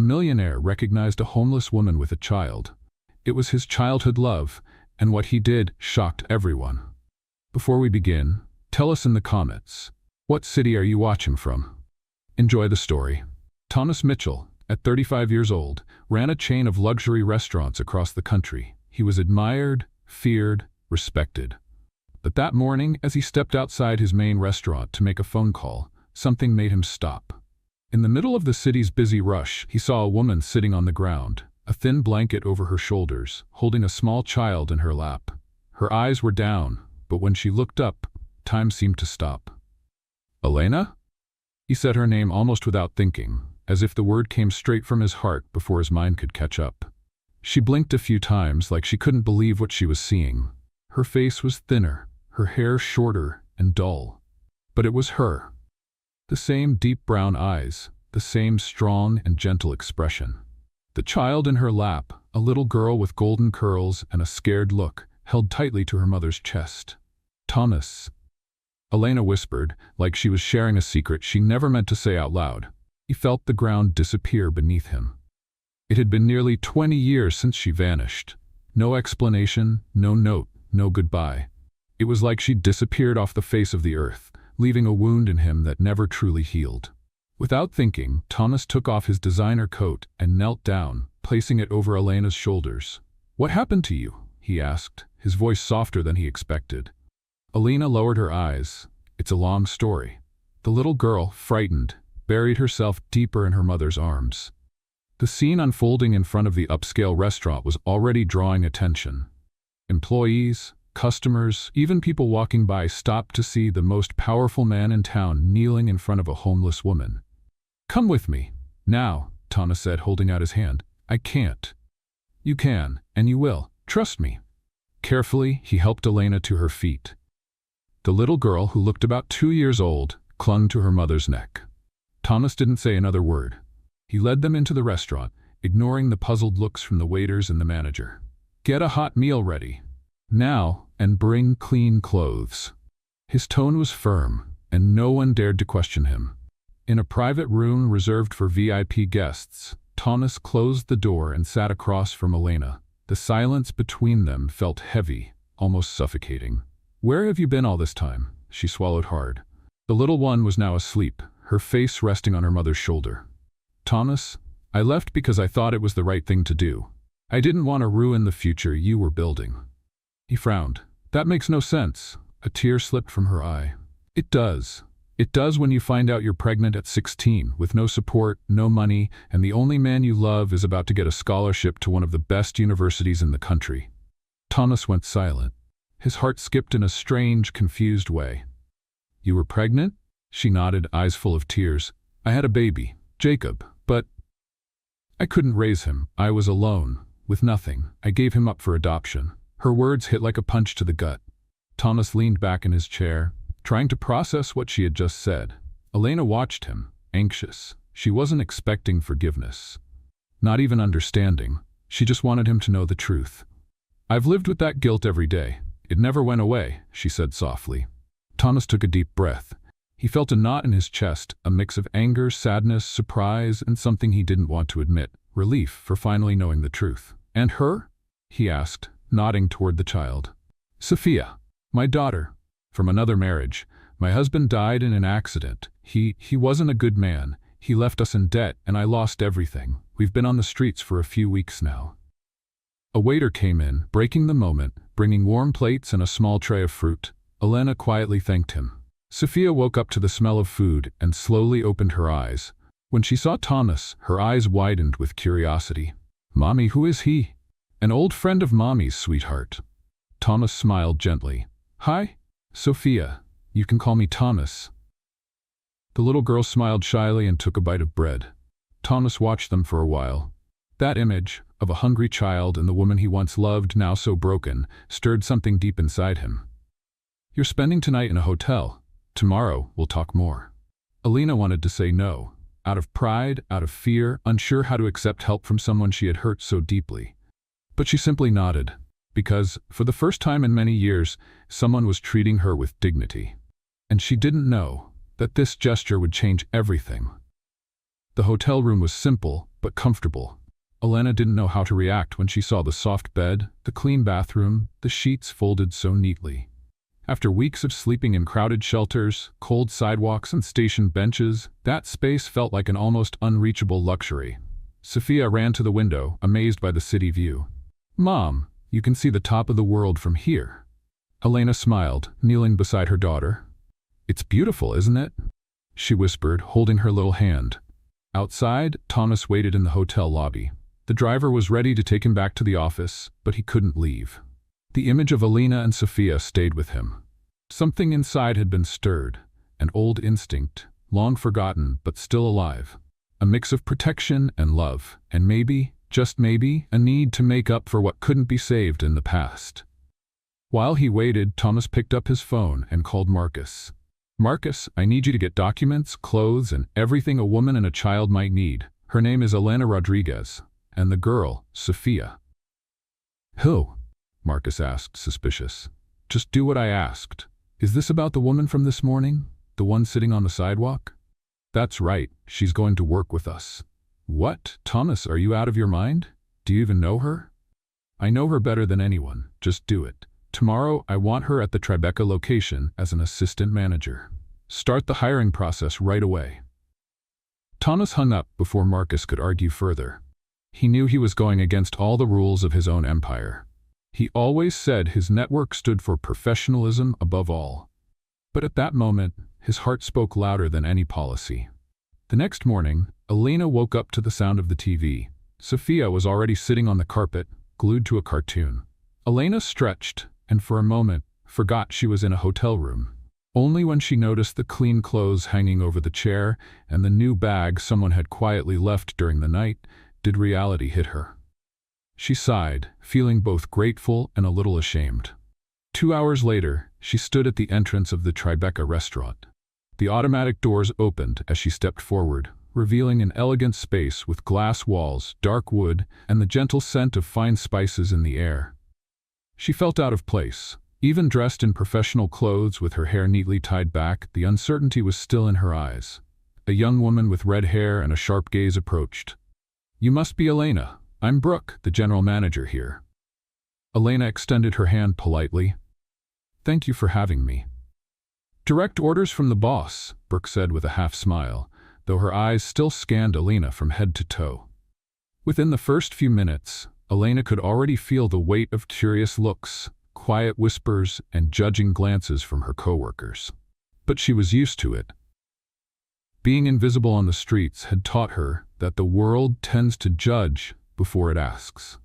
millionaire recognized a homeless woman with a child. It was his childhood love, and what he did shocked everyone. Before we begin, tell us in the comments, what city are you watching from? Enjoy the story. Thomas Mitchell, at 35 years old, ran a chain of luxury restaurants across the country. He was admired, feared, respected. But that morning, as he stepped outside his main restaurant to make a phone call, something made him stop. In the middle of the city's busy rush, he saw a woman sitting on the ground, a thin blanket over her shoulders, holding a small child in her lap. Her eyes were down, but when she looked up, time seemed to stop. Elena? He said her name almost without thinking, as if the word came straight from his heart before his mind could catch up. She blinked a few times like she couldn't believe what she was seeing. Her face was thinner, her hair shorter and dull. But it was her. The same deep brown eyes, the same strong and gentle expression. The child in her lap, a little girl with golden curls and a scared look, held tightly to her mother's chest. Thomas. Elena whispered, like she was sharing a secret she never meant to say out loud. He felt the ground disappear beneath him. It had been nearly 20 years since she vanished. No explanation, no note, no goodbye. It was like she disappeared off the face of the earth, leaving a wound in him that never truly healed. Without thinking, Thomas took off his designer coat and knelt down, placing it over Elena's shoulders. "What happened to you?" he asked, his voice softer than he expected. Elena lowered her eyes. "It's a long story." The little girl, frightened, buried herself deeper in her mother's arms. The scene unfolding in front of the upscale restaurant was already drawing attention. Employees, customers, even people walking by stopped to see the most powerful man in town kneeling in front of a homeless woman. "Come with me. Now," Thomas said, holding out his hand. "I can't." "You can, and you will. Trust me." Carefully, he helped Elena to her feet. The little girl, who looked about 2 years old, clung to her mother's neck. Thomas didn't say another word. He led them into the restaurant, ignoring the puzzled looks from the waiters and the manager. "Get a hot meal ready. Now, and bring clean clothes." His tone was firm, and no one dared to question him. In a private room reserved for VIP guests, Thomas closed the door and sat across from Elena. The silence between them felt heavy, almost suffocating. "Where have you been all this time?" She swallowed hard. The little one was now asleep, her face resting on her mother's shoulder. "Thomas, I left because I thought it was the right thing to do. I didn't want to ruin the future you were building." He frowned. "That makes no sense." A tear slipped from her eye. "It does. It does when you find out you're pregnant at 16, with no support, no money, and the only man you love is about to get a scholarship to one of the best universities in the country." Thomas went silent. His heart skipped in a strange, confused way. "You were pregnant?" She nodded, eyes full of tears. "I had a baby, Jacob, but I couldn't raise him. I was alone, with nothing. I gave him up for adoption." Her words hit like a punch to the gut. Thomas leaned back in his chair, trying to process what she had just said. Elena watched him, anxious. She wasn't expecting forgiveness, not even understanding. She just wanted him to know the truth. "I've lived with that guilt every day. It never went away," she said softly. Thomas took a deep breath. He felt a knot in his chest, a mix of anger, sadness, surprise, and something he didn't want to admit, relief for finally knowing the truth. "And her?" he asked, nodding toward the child. "Sophia, my daughter, from another marriage. My husband died in an accident. He wasn't a good man. He left us in debt, and I lost everything. We've been on the streets for a few weeks now." A waiter came in, breaking the moment, bringing warm plates and a small tray of fruit. Elena quietly thanked him. Sophia woke up to the smell of food and slowly opened her eyes. When she saw Thomas, her eyes widened with curiosity. "Mommy, who is he?" "An old friend of Mommy's, sweetheart." Thomas smiled gently. "Hi, Sophia. You can call me Thomas." The little girl smiled shyly and took a bite of bread. Thomas watched them for a while. That image, of a hungry child and the woman he once loved, now so broken, stirred something deep inside him. "You're spending tonight in a hotel. Tomorrow, we'll talk more." Elena wanted to say no, out of pride, out of fear, unsure how to accept help from someone she had hurt so deeply. But she simply nodded, because, for the first time in many years, someone was treating her with dignity. And she didn't know that this gesture would change everything. The hotel room was simple, but comfortable. Elena didn't know how to react when she saw the soft bed, the clean bathroom, the sheets folded so neatly. After weeks of sleeping in crowded shelters, cold sidewalks, and station benches, that space felt like an almost unreachable luxury. Sophia ran to the window, amazed by the city view. "Mom, you can see the top of the world from here." Elena smiled, kneeling beside her daughter. "It's beautiful, isn't it?" she whispered, holding her little hand. Outside, Thomas waited in the hotel lobby. The driver was ready to take him back to the office, but he couldn't leave. The image of Elena and Sophia stayed with him. Something inside had been stirred, an old instinct, long forgotten but still alive. A mix of protection and love, and maybe, just maybe, a need to make up for what couldn't be saved in the past. While he waited, Thomas picked up his phone and called Marcus. "Marcus, I need you to get documents, clothes, and everything a woman and a child might need. Her name is Elena Rodriguez, and the girl, Sophia." "Who?" Marcus asked, suspicious. "Just do what I asked. Is this about the woman from this morning? The one sitting on the sidewalk?" "That's right. She's going to work with us." "What? Thomas, are you out of your mind? Do you even know her?" "I know her better than anyone. Just do it. Tomorrow, I want her at the Tribeca location as an assistant manager. Start the hiring process right away." Thomas hung up before Marcus could argue further. He knew he was going against all the rules of his own empire. He always said his network stood for professionalism above all. But at that moment, his heart spoke louder than any policy. The next morning, Elena woke up to the sound of the TV. Sophia was already sitting on the carpet, glued to a cartoon. Elena stretched, and for a moment, forgot she was in a hotel room. Only when she noticed the clean clothes hanging over the chair and the new bag someone had quietly left during the night did reality hit her. She sighed, feeling both grateful and a little ashamed. 2 hours later, she stood at the entrance of the Tribeca restaurant. The automatic doors opened as she stepped forward, revealing an elegant space with glass walls, dark wood, and the gentle scent of fine spices in the air. She felt out of place. Even dressed in professional clothes with her hair neatly tied back, the uncertainty was still in her eyes. A young woman with red hair and a sharp gaze approached. "You must be Elena. I'm Brooke, the general manager here." Elena extended her hand politely. "Thank you for having me." "Direct orders from the boss," Brooke said with a half smile, though her eyes still scanned Elena from head to toe. Within the first few minutes, Elena could already feel the weight of curious looks, quiet whispers, and judging glances from her coworkers. But she was used to it. Being invisible on the streets had taught her that the world tends to judge before it asks.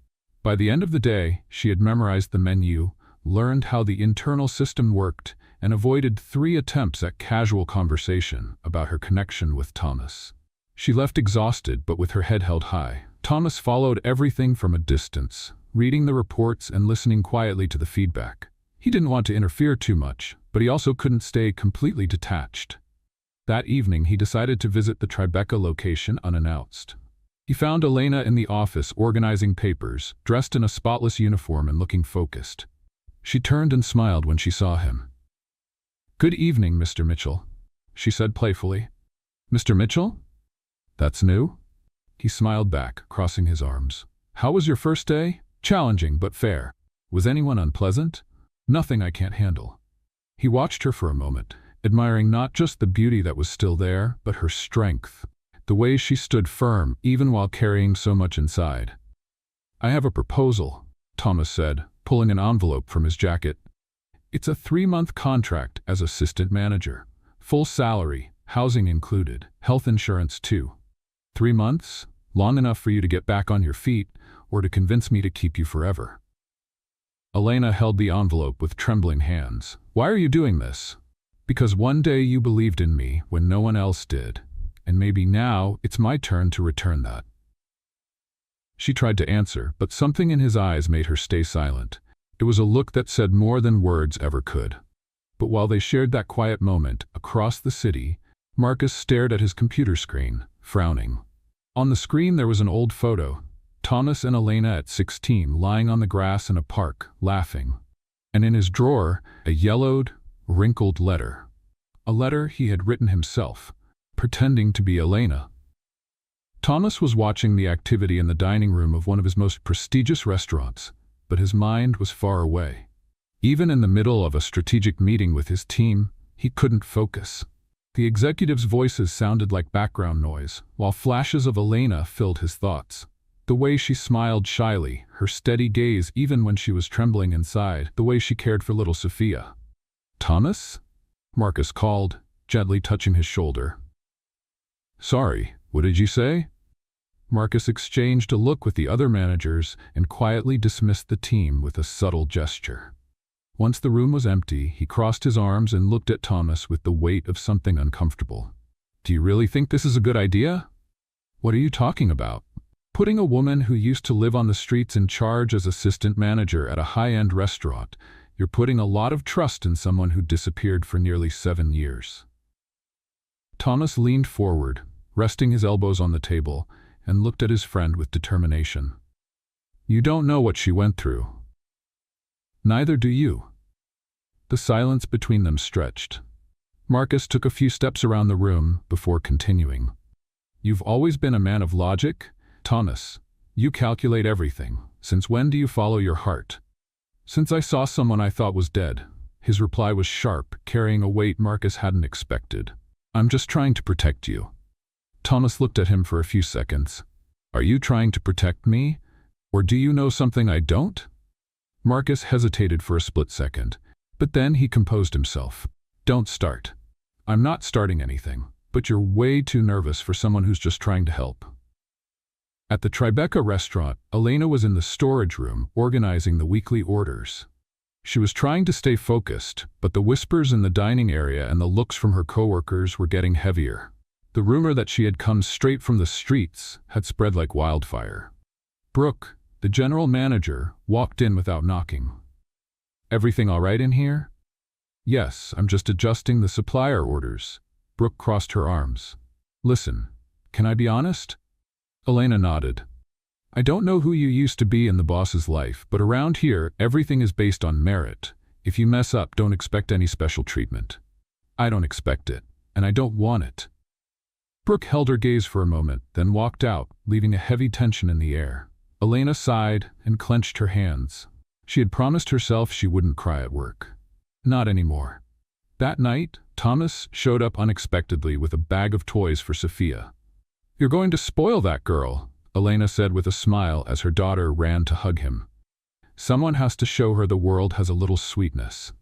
By the end of the day, she had memorized the menu, learned how the internal system worked, and avoided 3 attempts at casual conversation about her connection with Thomas. She left exhausted but with her head held high. Thomas followed everything from a distance, reading the reports and listening quietly to the feedback. He didn't want to interfere too much, but he also couldn't stay completely detached. That evening, he decided to visit the Tribeca location unannounced. He found Elena in the office organizing papers, dressed in a spotless uniform and looking focused. She turned and smiled when she saw him. "Good evening, Mr. Mitchell," she said playfully. "Mr. Mitchell? That's new?" He smiled back, crossing his arms. "How was your first day?" "Challenging, but fair." "Was anyone unpleasant?" "Nothing I can't handle." He watched her for a moment, admiring not just the beauty that was still there, but her strength, the way she stood firm even while carrying so much inside. "I have a proposal," Thomas said, pulling an envelope from his jacket. "It's a 3-month contract as assistant manager. Full salary, housing included, health insurance too. 3 months? Long enough for you to get back on your feet, or to convince me to keep you forever." Elena held the envelope with trembling hands. "Why are you doing this?" "Because one day you believed in me when no one else did, and maybe now it's my turn to return that." She tried to answer, but something in his eyes made her stay silent. It was a look that said more than words ever could. But while they shared that quiet moment, across the city, Marcus stared at his computer screen, frowning. On the screen there was an old photo, Thomas and Elena at 16 lying on the grass in a park, laughing. And in his drawer, a yellowed, wrinkled letter. A letter he had written himself, pretending to be Elena. Thomas was watching the activity in the dining room of one of his most prestigious restaurants, but his mind was far away. Even in the middle of a strategic meeting with his team, he couldn't focus. The executives' voices sounded like background noise, while flashes of Elena filled his thoughts. The way she smiled shyly, her steady gaze even when she was trembling inside, the way she cared for little Sophia. "Thomas?" Marcus called, gently touching his shoulder. "Sorry, what did you say?" Marcus exchanged a look with the other managers and quietly dismissed the team with a subtle gesture. Once the room was empty, he crossed his arms and looked at Thomas with the weight of something uncomfortable. "Do you really think this is a good idea?" "What are you talking about?" "Putting a woman who used to live on the streets in charge as assistant manager at a high-end restaurant. You're putting a lot of trust in someone who disappeared for nearly 7 years. Thomas leaned forward, resting his elbows on the table, and looked at his friend with determination. "You don't know what she went through. Neither do you." The silence between them stretched. Marcus took a few steps around the room before continuing. "You've always been a man of logic, Thomas. You calculate everything. Since when do you follow your heart?" "Since I saw someone I thought was dead." His reply was sharp, carrying a weight Marcus hadn't expected. "I'm just trying to protect you." Thomas looked at him for a few seconds. "Are you trying to protect me? Or do you know something I don't?" Marcus hesitated for a split second, but then he composed himself. "Don't start. I'm not starting anything, but you're way too nervous for someone who's just trying to help." At the Tribeca restaurant, Elena was in the storage room, organizing the weekly orders. She was trying to stay focused, but the whispers in the dining area and the looks from her coworkers were getting heavier. The rumor that she had come straight from the streets had spread like wildfire. Brooke, the general manager, walked in without knocking. "Everything all right in here?" "Yes, I'm just adjusting the supplier orders." Brooke crossed her arms. "Listen, can I be honest?" Elena nodded. "I don't know who you used to be in the boss's life, but around here, everything is based on merit. If you mess up, don't expect any special treatment." "I don't expect it, and I don't want it." Brooke held her gaze for a moment, then walked out, leaving a heavy tension in the air. Elena sighed and clenched her hands. She had promised herself she wouldn't cry at work. Not anymore. That night, Thomas showed up unexpectedly with a bag of toys for Sophia. "You're going to spoil that girl," Elena said with a smile as her daughter ran to hug him. "Someone has to show her the world has a little sweetness."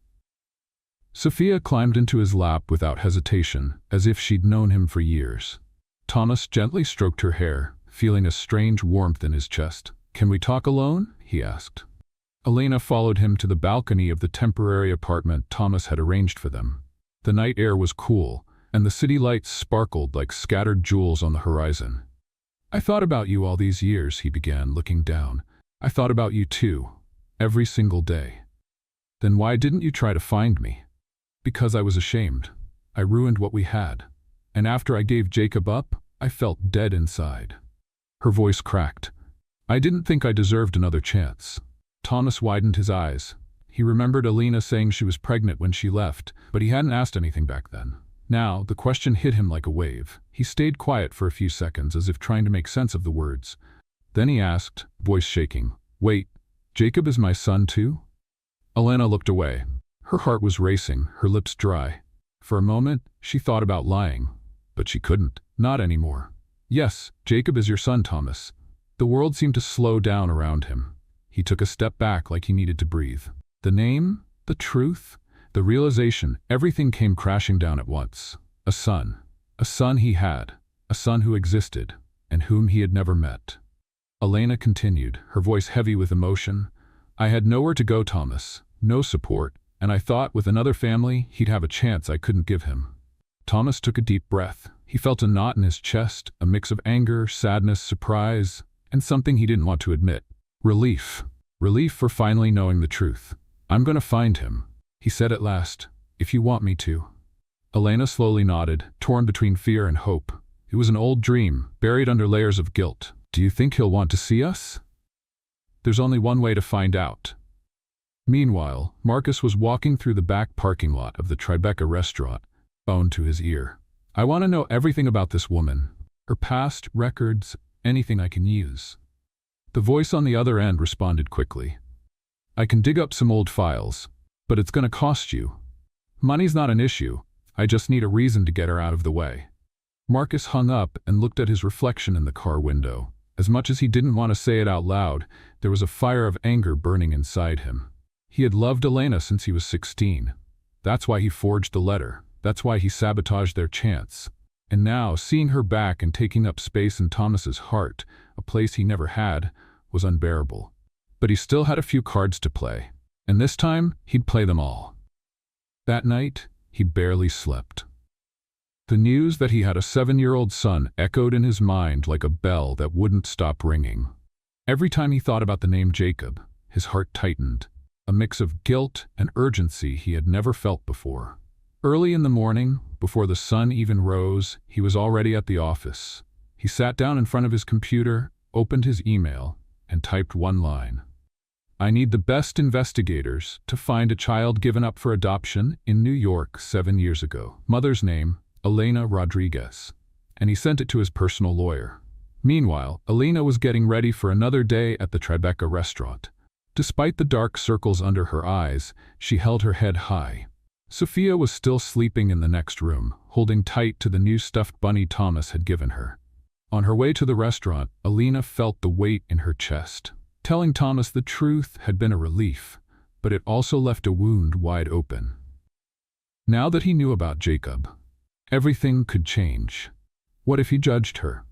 Sophia climbed into his lap without hesitation, as if she'd known him for years. Thomas gently stroked her hair, feeling a strange warmth in his chest. "Can we talk alone?" he asked. Elena followed him to the balcony of the temporary apartment Thomas had arranged for them. The night air was cool, and the city lights sparkled like scattered jewels on the horizon. "I thought about you all these years," he began, looking down. "I thought about you too, every single day." "Then why didn't you try to find me?" "Because I was ashamed. I ruined what we had. And after I gave Jacob up, I felt dead inside." Her voice cracked. "I didn't think I deserved another chance." Thomas widened his eyes. He remembered Elena saying she was pregnant when she left, but he hadn't asked anything back then. Now, the question hit him like a wave. He stayed quiet for a few seconds, as if trying to make sense of the words. Then he asked, voice shaking, "Wait, Jacob is my son too?" Elena looked away. Her heart was racing, her lips dry. For a moment, she thought about lying, but she couldn't. Not anymore. "Yes, Jacob is your son, Thomas." The world seemed to slow down around him. He took a step back like he needed to breathe. The name, the truth, the realization, everything came crashing down at once. A son. A son he had. A son who existed, and whom he had never met. Elena continued, her voice heavy with emotion. "I had nowhere to go, Thomas. No support. And I thought with another family, he'd have a chance I couldn't give him." Thomas took a deep breath. He felt a knot in his chest, a mix of anger, sadness, surprise, and something he didn't want to admit. Relief. Relief for finally knowing the truth. "I'm going to find him," he said at last, "if you want me to." Elena slowly nodded, torn between fear and hope. It was an old dream, buried under layers of guilt. "Do you think he'll want to see us?" "There's only one way to find out." Meanwhile, Marcus was walking through the back parking lot of the Tribeca restaurant, phone to his ear. "I want to know everything about this woman." Her past, records, anything I can use. The voice on the other end responded quickly. I can dig up some old files, but it's going to cost you. Money's not an issue. I just need a reason to get her out of the way. Marcus hung up and looked at his reflection in the car window. As much as he didn't want to say it out loud, there was a fire of anger burning inside him. He had loved Elena since he was 16. That's why he forged the letter. That's why he sabotaged their chance. And now, seeing her back and taking up space in Thomas's heart, a place he never had, was unbearable. But he still had a few cards to play. And this time, he'd play them all. That night, he barely slept. The news that he had a 7-year-old son echoed in his mind like a bell that wouldn't stop ringing. Every time he thought about the name Jacob, his heart tightened, a mix of guilt and urgency he had never felt before. Early in the morning, before the sun even rose, he was already at the office. He sat down in front of his computer, opened his email, and typed one line. I need the best investigators to find a child given up for adoption in New York 7 years ago. Mother's name, Elena Rodriguez. And he sent it to his personal lawyer. Meanwhile, Elena was getting ready for another day at the Tribeca restaurant. Despite the dark circles under her eyes, she held her head high. Sophia was still sleeping in the next room, holding tight to the new stuffed bunny Thomas had given her. On her way to the restaurant, Elena felt the weight in her chest. Telling Thomas the truth had been a relief, but it also left a wound wide open. Now that he knew about Jacob, everything could change. What if he judged her?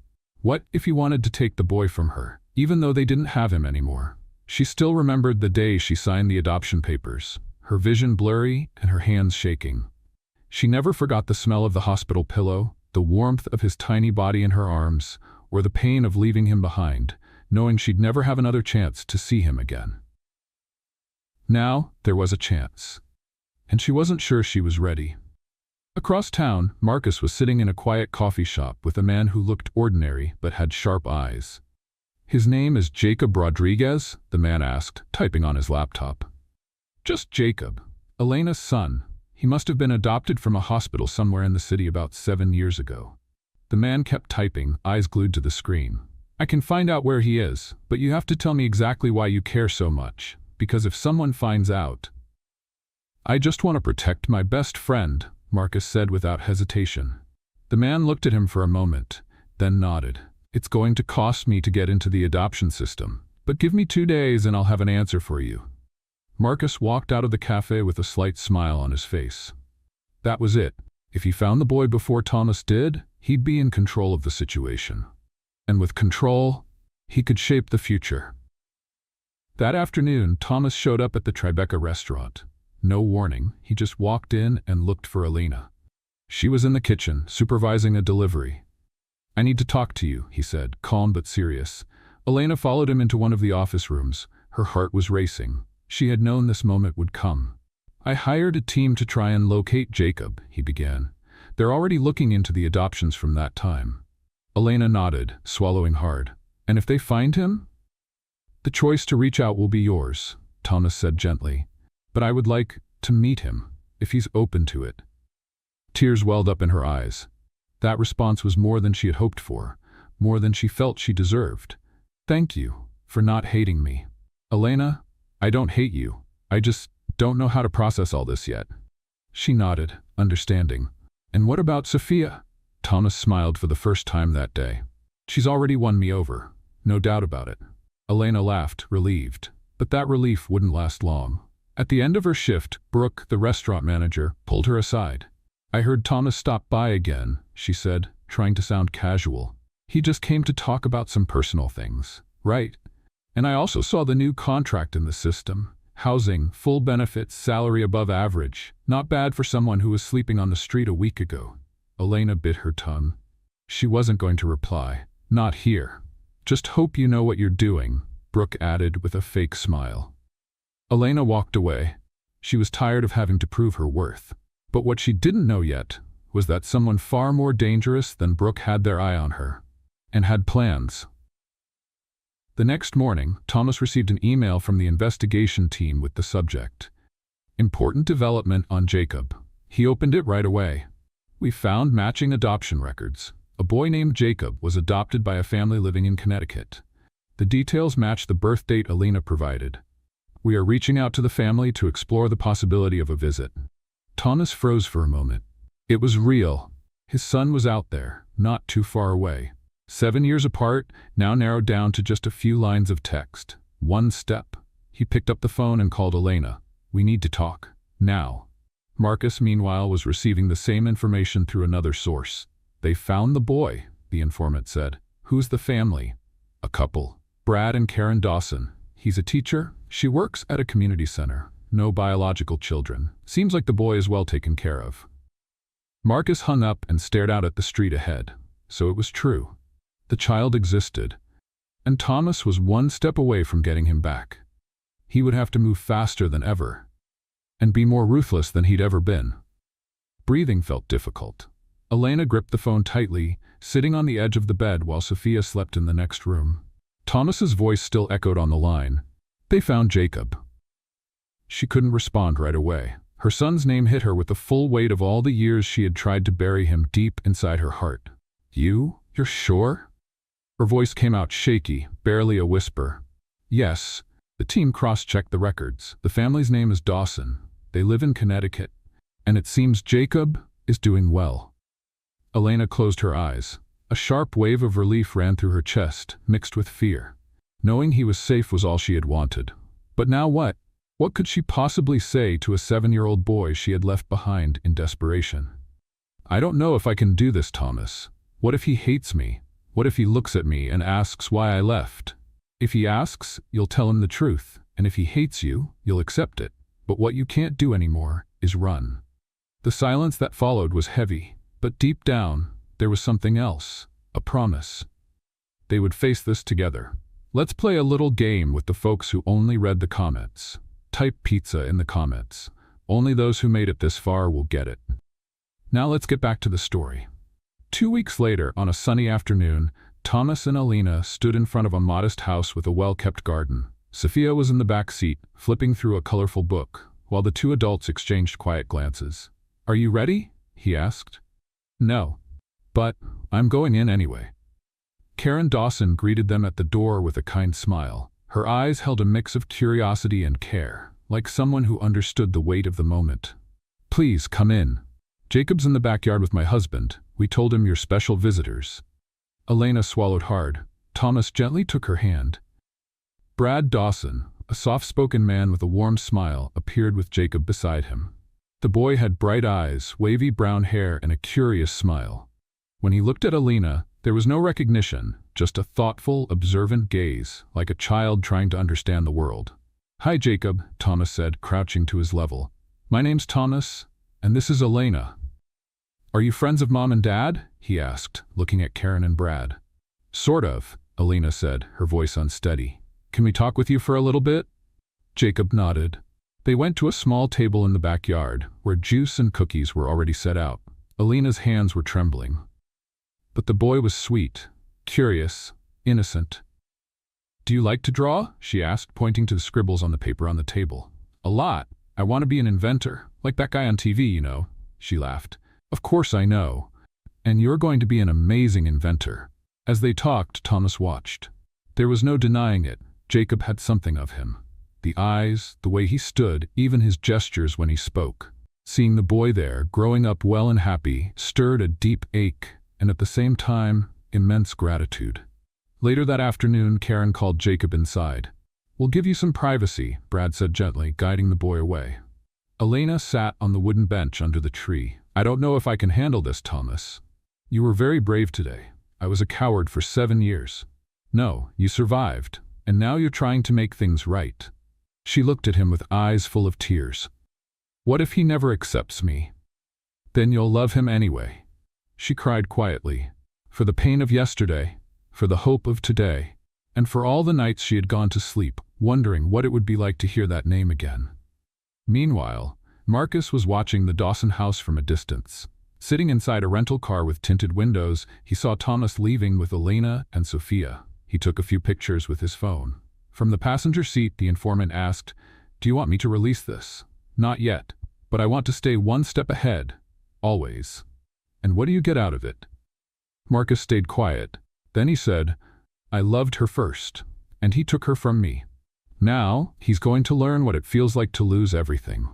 What if he wanted to take the boy from her, even though they didn't have him anymore? She still remembered the day she signed the adoption papers, her vision blurry and her hands shaking. She never forgot the smell of the hospital pillow, the warmth of his tiny body in her arms, or the pain of leaving him behind, knowing she'd never have another chance to see him again. Now, there was a chance. And she wasn't sure she was ready. Across town, Marcus was sitting in a quiet coffee shop with a man who looked ordinary but had sharp eyes. His name is Jacob Rodriguez? The man asked, typing on his laptop. Just Jacob, Elena's son. He must have been adopted from a hospital somewhere in the city about 7 years ago. The man kept typing, eyes glued to the screen. I can find out where he is, but you have to tell me exactly why you care so much, because if someone finds out... I just want to protect my best friend, Marcus said without hesitation. The man looked at him for a moment, then nodded. It's going to cost me to get into the adoption system, but give me 2 days and I'll have an answer for you. Marcus walked out of the cafe with a slight smile on his face. That was it. If he found the boy before Thomas did, he'd be in control of the situation. And with control, he could shape the future. That afternoon, Thomas showed up at the Tribeca restaurant. No warning, he just walked in and looked for Elena. She was in the kitchen, supervising a delivery. I need to talk to you, he said, calm but serious. Elena followed him into one of the office rooms. Her heart was racing. She had known this moment would come. I hired a team to try and locate Jacob, he began. They're already looking into the adoptions from that time. Elena nodded, swallowing hard. And if they find him? The choice to reach out will be yours, Thomas said gently. But I would like to meet him, if he's open to it. Tears welled up in her eyes. That response was more than she had hoped for, more than she felt she deserved. Thank you for not hating me. Elena, I don't hate you. I just don't know how to process all this yet. She nodded, understanding. And what about Sophia? Thomas smiled for the first time that day. She's already won me over, no doubt about it. Elena laughed, relieved. But that relief wouldn't last long. At the end of her shift, Brooke, the restaurant manager, pulled her aside. I heard Thomas stop by again, she said, trying to sound casual. He just came to talk about some personal things. Right. And I also saw the new contract in the system. Housing, full benefits, salary above average. Not bad for someone who was sleeping on the street a week ago. Elena bit her tongue. She wasn't going to reply. Not here. Just hope you know what you're doing, Brooke added with a fake smile. Elena walked away. She was tired of having to prove her worth. But what she didn't know yet was that someone far more dangerous than Brooke had their eye on her, and had plans. The next morning, Thomas received an email from the investigation team with the subject. Important development on Jacob. He opened it right away. We found matching adoption records. A boy named Jacob was adopted by a family living in Connecticut. The details match the birth date Alina provided. We are reaching out to the family to explore the possibility of a visit. Thomas froze for a moment. It was real. His son was out there, not too far away. 7 years apart, now narrowed down to just a few lines of text. One step. He picked up the phone and called Elena. We need to talk. Now. Marcus, meanwhile, was receiving the same information through another source. They found the boy, the informant said. Who's the family? A couple. Brad and Karen Dawson. He's a teacher. She works at a community center. No biological children. Seems like the boy is well taken care of. Marcus hung up and stared out at the street ahead. So it was true. The child existed. And Thomas was one step away from getting him back. He would have to move faster than ever. And be more ruthless than he'd ever been. Breathing felt difficult. Elena gripped the phone tightly, sitting on the edge of the bed while Sophia slept in the next room. Thomas's voice still echoed on the line. They found Jacob. She couldn't respond right away. Her son's name hit her with the full weight of all the years she had tried to bury him deep inside her heart. You're sure? Her voice came out shaky, barely a whisper. Yes. The team cross-checked the records. The family's name is Dawson. They live in Connecticut. And it seems Jacob is doing well. Elena closed her eyes. A sharp wave of relief ran through her chest, mixed with fear. Knowing he was safe was all she had wanted. But now what? What could she possibly say to a 7-year-old boy she had left behind in desperation? I don't know if I can do this, Thomas. What if he hates me? What if he looks at me and asks why I left? If he asks, you'll tell him the truth, and if he hates you, you'll accept it. But what you can't do anymore is run. The silence that followed was heavy, but deep down, there was something else, a promise. They would face this together. Let's play a little game with the folks who only read the comments. Type pizza in the comments. Only those who made it this far will get it. Now let's get back to the story. 2 weeks later, on a sunny afternoon, Thomas and Alina stood in front of a modest house with a well-kept garden. Sophia was in the back seat, flipping through a colorful book, while the two adults exchanged quiet glances. Are you ready? He asked. No. But I'm going in anyway. Karen Dawson greeted them at the door with a kind smile. Her eyes held a mix of curiosity and care, like someone who understood the weight of the moment. Please come in. Jacob's in the backyard with my husband. We told him you're special visitors. Elena swallowed hard. Thomas gently took her hand. Brad Dawson, a soft-spoken man with a warm smile, appeared with Jacob beside him. The boy had bright eyes, wavy brown hair, and a curious smile. When he looked at Alina, there was no recognition, just a thoughtful, observant gaze, like a child trying to understand the world. Hi, Jacob, Thomas said, crouching to his level. My name's Thomas, and this is Elena. Are you friends of Mom and Dad? He asked, looking at Karen and Brad. Sort of, Elena said, her voice unsteady. Can we talk with you for a little bit? Jacob nodded. They went to a small table in the backyard, where juice and cookies were already set out. Elena's hands were trembling. But the boy was sweet, curious, innocent. Do you like to draw? She asked, pointing to the scribbles on the paper on the table. A lot. I want to be an inventor, like that guy on TV, you know. She laughed. Of course I know. And you're going to be an amazing inventor. As they talked, Thomas watched. There was no denying it. Jacob had something of him. The eyes, the way he stood, even his gestures when he spoke. Seeing the boy there, growing up well and happy, stirred a deep ache, and at the same time, immense gratitude. Later that afternoon, Karen called Jacob inside. We'll give you some privacy, Brad said gently, guiding the boy away. Elena sat on the wooden bench under the tree. I don't know if I can handle this, Thomas. You were very brave today. I was a coward for 7 years. No, you survived, and now you're trying to make things right. She looked at him with eyes full of tears. What if he never accepts me? Then you'll love him anyway. She cried quietly. For the pain of yesterday, for the hope of today, and for all the nights she had gone to sleep, wondering what it would be like to hear that name again. Meanwhile, Marcus was watching the Dawson house from a distance. Sitting inside a rental car with tinted windows, he saw Thomas leaving with Elena and Sophia. He took a few pictures with his phone. From the passenger seat, the informant asked, Do you want me to release this? Not yet, but I want to stay one step ahead. Always. And what do you get out of it? Marcus stayed quiet. Then he said, I loved her first, and he took her from me. Now, he's going to learn what it feels like to lose everything.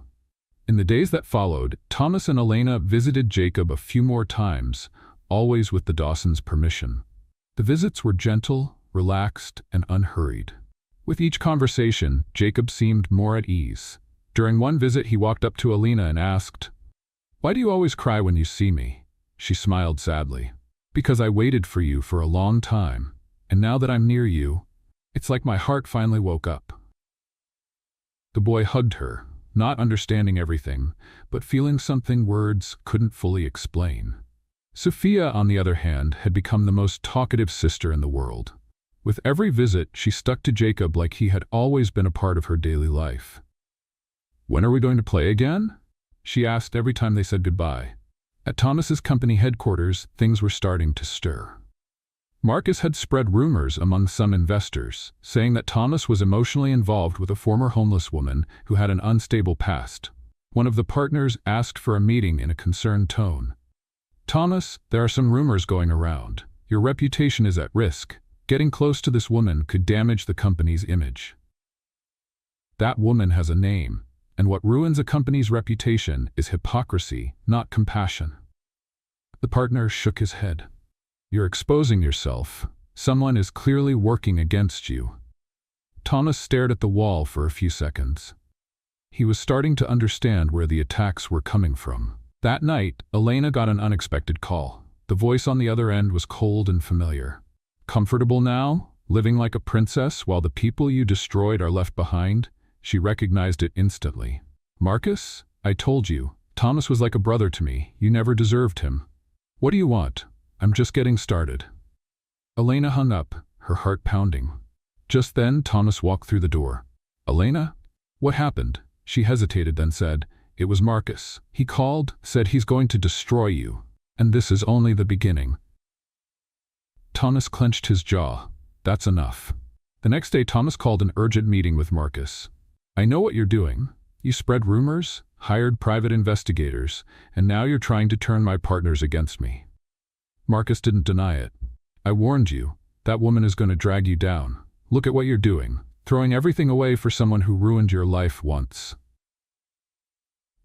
In the days that followed, Thomas and Elena visited Jacob a few more times, always with the Dawsons' permission. The visits were gentle, relaxed, and unhurried. With each conversation, Jacob seemed more at ease. During one visit, he walked up to Elena and asked, Why do you always cry when you see me? She smiled sadly. Because I waited for you for a long time, and now that I'm near you, it's like my heart finally woke up. The boy hugged her, not understanding everything, but feeling something words couldn't fully explain. Sophia, on the other hand, had become the most talkative sister in the world. With every visit, she stuck to Jacob like he had always been a part of her daily life. When are we going to play again? She asked every time they said goodbye. At Thomas's company headquarters, things were starting to stir. Marcus had spread rumors among some investors, saying that Thomas was emotionally involved with a former homeless woman who had an unstable past. One of the partners asked for a meeting in a concerned tone. Thomas, there are some rumors going around. Your reputation is at risk. Getting close to this woman could damage the company's image. That woman has a name, and what ruins a company's reputation is hypocrisy, not compassion. The partner shook his head. You're exposing yourself. Someone is clearly working against you. Thomas stared at the wall for a few seconds. He was starting to understand where the attacks were coming from. That night, Elena got an unexpected call. The voice on the other end was cold and familiar. Comfortable now? Living like a princess while the people you destroyed are left behind? She recognized it instantly. Marcus, I told you. Thomas was like a brother to me. You never deserved him. What do you want? I'm just getting started. Elena hung up, her heart pounding. Just then, Thomas walked through the door. Elena? What happened? She hesitated, then said, It was Marcus. He called, said he's going to destroy you. And this is only the beginning. Thomas clenched his jaw. That's enough. The next day, Thomas called an urgent meeting with Marcus. I know what you're doing. You spread rumors, hired private investigators, and now you're trying to turn my partners against me. Marcus didn't deny it. I warned you. That woman is going to drag you down. Look at what you're doing, throwing everything away for someone who ruined your life once.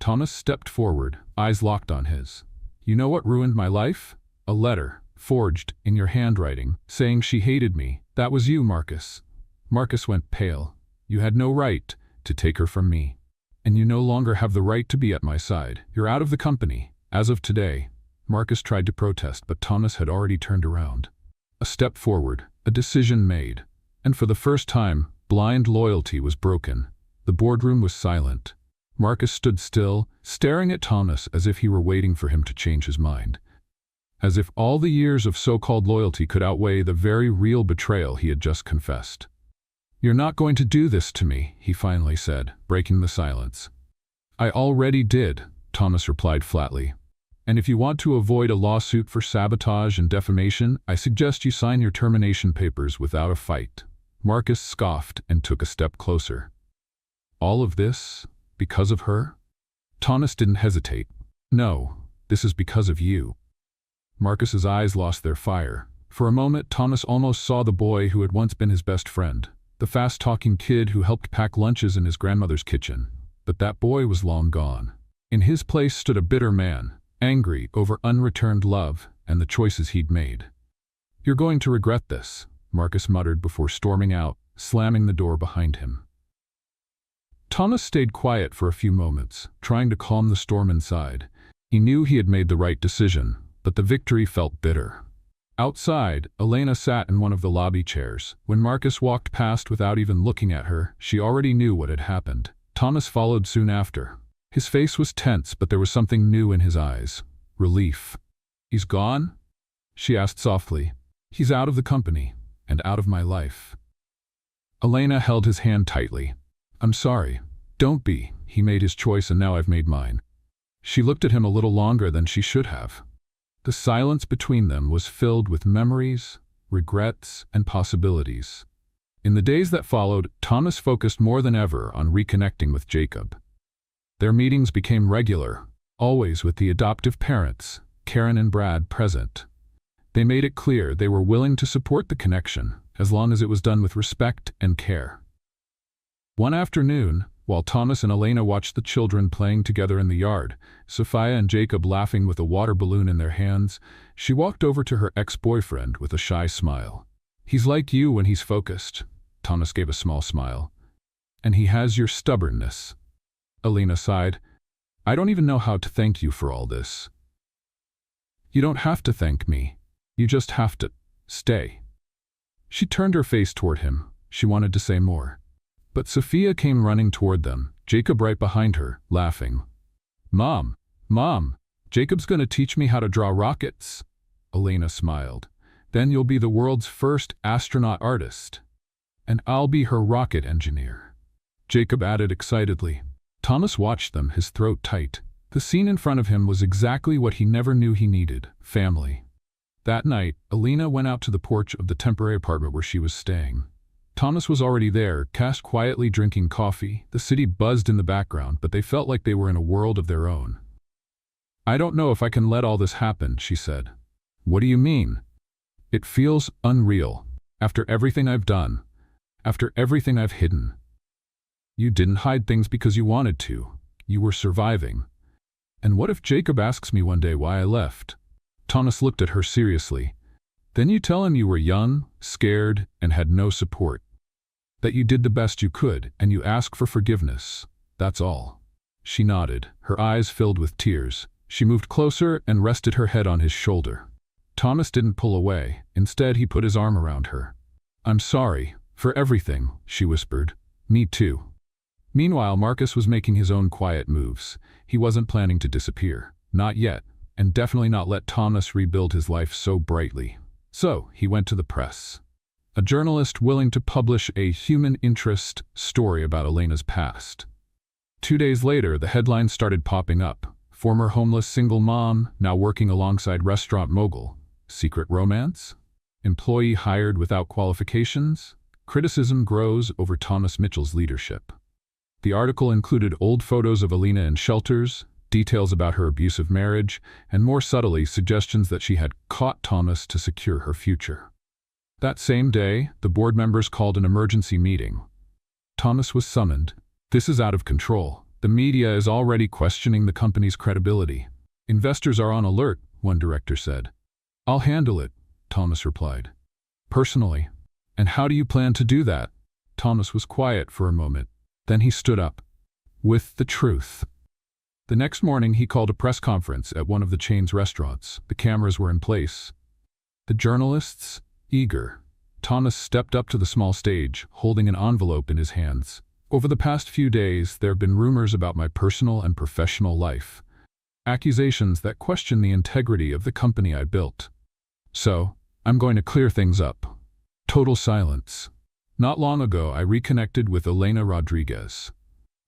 Thomas stepped forward, eyes locked on his. You know what ruined my life? A letter, forged, in your handwriting, saying she hated me. That was you, Marcus. Marcus went pale. You had no right to take her from me. And you no longer have the right to be at my side. You're out of the company, as of today. Marcus tried to protest, but Thomas had already turned around. A step forward, a decision made. And for the first time, blind loyalty was broken. The boardroom was silent. Marcus stood still, staring at Thomas as if he were waiting for him to change his mind. As if all the years of so-called loyalty could outweigh the very real betrayal he had just confessed. You're not going to do this to me, he finally said, breaking the silence. I already did, Thomas replied flatly. And if you want to avoid a lawsuit for sabotage and defamation, I suggest you sign your termination papers without a fight. Marcus scoffed and took a step closer. All of this? Because of her? Thomas didn't hesitate. No, this is because of you. Marcus's eyes lost their fire. For a moment, Thomas almost saw the boy who had once been his best friend, the fast-talking kid who helped pack lunches in his grandmother's kitchen. But that boy was long gone. In his place stood a bitter man, angry over unreturned love and the choices he'd made. You're going to regret this, Marcus muttered before storming out, slamming the door behind him. Thomas stayed quiet for a few moments, trying to calm the storm inside. He knew he had made the right decision, but the victory felt bitter. Outside, Elena sat in one of the lobby chairs. When Marcus walked past without even looking at her, she already knew what had happened. Thomas followed soon after. His face was tense, but there was something new in his eyes. Relief. He's gone? She asked softly. He's out of the company, and out of my life. Elena held his hand tightly. I'm sorry. Don't be. He made his choice and now I've made mine. She looked at him a little longer than she should have. The silence between them was filled with memories, regrets, and possibilities. In the days that followed, Thomas focused more than ever on reconnecting with Jacob. Their meetings became regular, always with the adoptive parents, Karen and Brad, present. They made it clear they were willing to support the connection, as long as it was done with respect and care. One afternoon, while Thomas and Elena watched the children playing together in the yard, Sophia and Jacob laughing with a water balloon in their hands, she walked over to her ex-boyfriend with a shy smile. "He's like you when he's focused." Thomas gave a small smile. "And he has your stubbornness." Elena sighed. "I don't even know how to thank you for all this." "You don't have to thank me. You just have to stay." She turned her face toward him. She wanted to say more. But Sophia came running toward them, Jacob right behind her, laughing. Mom, Jacob's gonna teach me how to draw rockets." Elena smiled. "Then you'll be the world's first astronaut artist. And I'll be her rocket engineer," Jacob added excitedly. Thomas watched them, his throat tight. The scene in front of him was exactly what he never knew he needed: family. That night, Elena went out to the porch of the temporary apartment where she was staying. Thomas was already there, cast quietly drinking coffee. The city buzzed in the background, but they felt like they were in a world of their own. "I don't know if I can let all this happen," she said. "What do you mean?" "It feels unreal. After everything I've done. After everything I've hidden." "You didn't hide things because you wanted to. You were surviving. And what if Jacob asks me one day why I left?" Thomas looked at her seriously. "Then you tell him you were young, scared, and had no support. That you did the best you could, and you ask for forgiveness. That's all." She nodded, her eyes filled with tears. She moved closer and rested her head on his shoulder. Thomas didn't pull away. Instead, he put his arm around her. "I'm sorry for everything," she whispered. "Me too." Meanwhile, Marcus was making his own quiet moves. He wasn't planning to disappear. Not yet, and definitely not let Thomas rebuild his life so brightly. So, he went to the press. A journalist willing to publish a human interest story about Elena's past. 2 days later, the headlines started popping up. Former homeless single mom, now working alongside restaurant mogul. Secret romance? Employee hired without qualifications? Criticism grows over Thomas Mitchell's leadership. The article included old photos of Elena in shelters, details about her abusive marriage, and more subtly, suggestions that she had caught Thomas to secure her future. That same day, the board members called an emergency meeting. Thomas was summoned. "This is out of control. The media is already questioning the company's credibility. Investors are on alert," one director said. "I'll handle it," Thomas replied. "Personally." "And how do you plan to do that?" Thomas was quiet for a moment. Then he stood up. "With the truth." The next morning, he called a press conference at one of the chain's restaurants. The cameras were in place. The journalists, eager. Thomas stepped up to the small stage, holding an envelope in his hands. "Over the past few days, there have been rumors about my personal and professional life. Accusations that question the integrity of the company I built. So, I'm going to clear things up." Total silence. "Not long ago, I reconnected with Elena Rodriguez.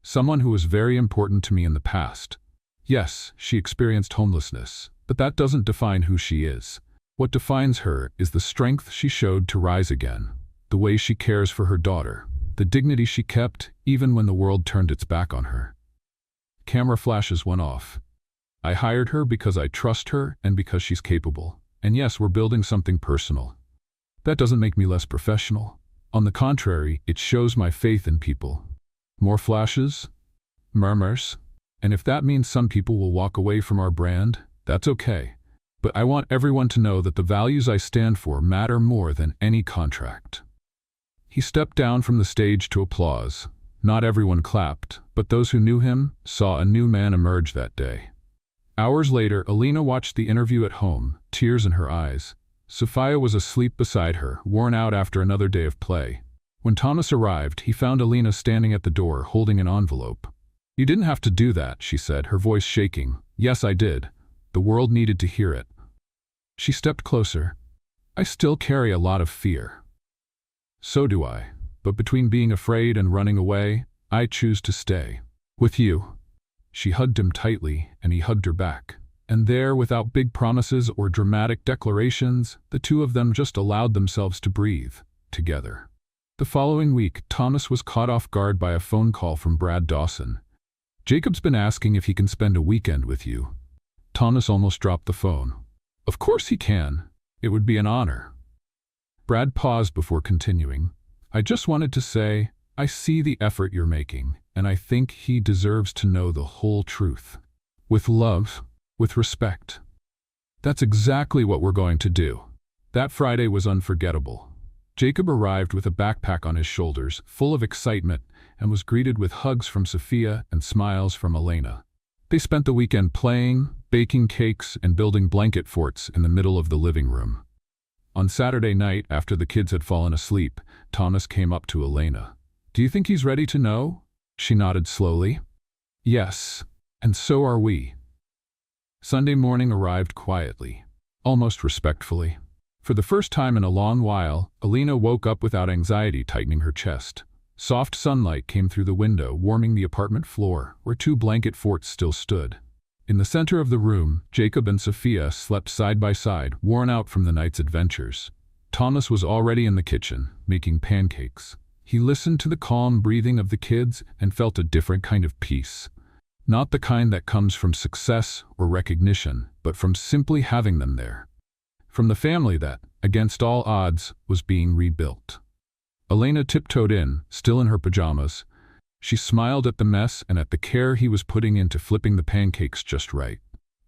Someone who was very important to me in the past. Yes, she experienced homelessness, but that doesn't define who she is. What defines her is the strength she showed to rise again, the way she cares for her daughter, the dignity she kept even when the world turned its back on her." Camera flashes went off. "I hired her because I trust her and because she's capable. And yes, we're building something personal. That doesn't make me less professional. On the contrary, it shows my faith in people." More flashes, murmurs, "And if that means some people will walk away from our brand, that's okay. But I want everyone to know that the values I stand for matter more than any contract." He stepped down from the stage to applause. Not everyone clapped, but those who knew him saw a new man emerge that day. Hours later, Elena watched the interview at home, tears in her eyes. Sophia was asleep beside her, worn out after another day of play. When Thomas arrived, he found Elena standing at the door, holding an envelope. "You didn't have to do that," she said, her voice shaking. "Yes, I did. The world needed to hear it." She stepped closer. "I still carry a lot of fear." "So do I. But between being afraid and running away, I choose to stay. With you." She hugged him tightly, and he hugged her back. And there, without big promises or dramatic declarations, the two of them just allowed themselves to breathe, together. The following week, Thomas was caught off guard by a phone call from Brad Dawson. "Jacob's been asking if he can spend a weekend with you." Thomas almost dropped the phone. "Of course he can. It would be an honor. Brad paused before continuing. I just wanted to say, I see the effort you're making, and I think he deserves to know the whole truth. With love, with respect. That's exactly what we're going to do. That Friday was unforgettable. Jacob arrived with a backpack on his shoulders, full of excitement, and was greeted with hugs from Sophia and smiles from Elena. They spent the weekend playing, baking cakes, and building blanket forts in the middle of the living room. On Saturday night, after the kids had fallen asleep, Thomas came up to Elena. Do you think he's ready to know? She nodded slowly. Yes, and so are we. Sunday morning arrived quietly, almost respectfully. For the first time in a long while, Elena woke up without anxiety tightening her chest. Soft sunlight came through the window, warming the apartment floor, where 2 blanket forts still stood. In the center of the room, Jacob and Sophia slept side by side, worn out from the night's adventures. Thomas was already in the kitchen, making pancakes. He listened to the calm breathing of the kids and felt a different kind of peace. Not the kind that comes from success or recognition, but from simply having them there. From the family that, against all odds, was being rebuilt. Elena tiptoed in, still in her pajamas. She smiled at the mess and at the care he was putting into flipping the pancakes just right.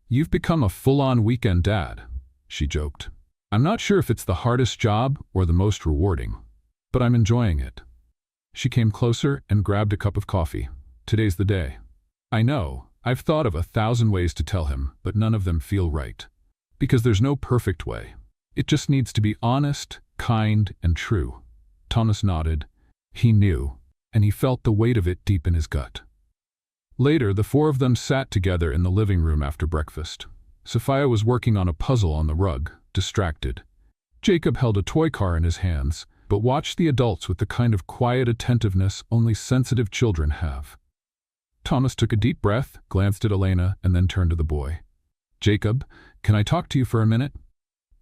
You've become a full-on weekend dad, she joked. I'm not sure if it's the hardest job or the most rewarding, but I'm enjoying it. She came closer and grabbed a cup of coffee. Today's the day. I know, I've thought of 1,000 ways to tell him, but none of them feel right. Because there's no perfect way. It just needs to be honest, kind, and true. Thomas nodded. He knew, and he felt the weight of it deep in his gut. Later, the 4 of them sat together in the living room after breakfast. Sophia was working on a puzzle on the rug, distracted. Jacob held a toy car in his hands, but watched the adults with the kind of quiet attentiveness only sensitive children have. Thomas took a deep breath, glanced at Elena, and then turned to the boy. Jacob, can I talk to you for a minute?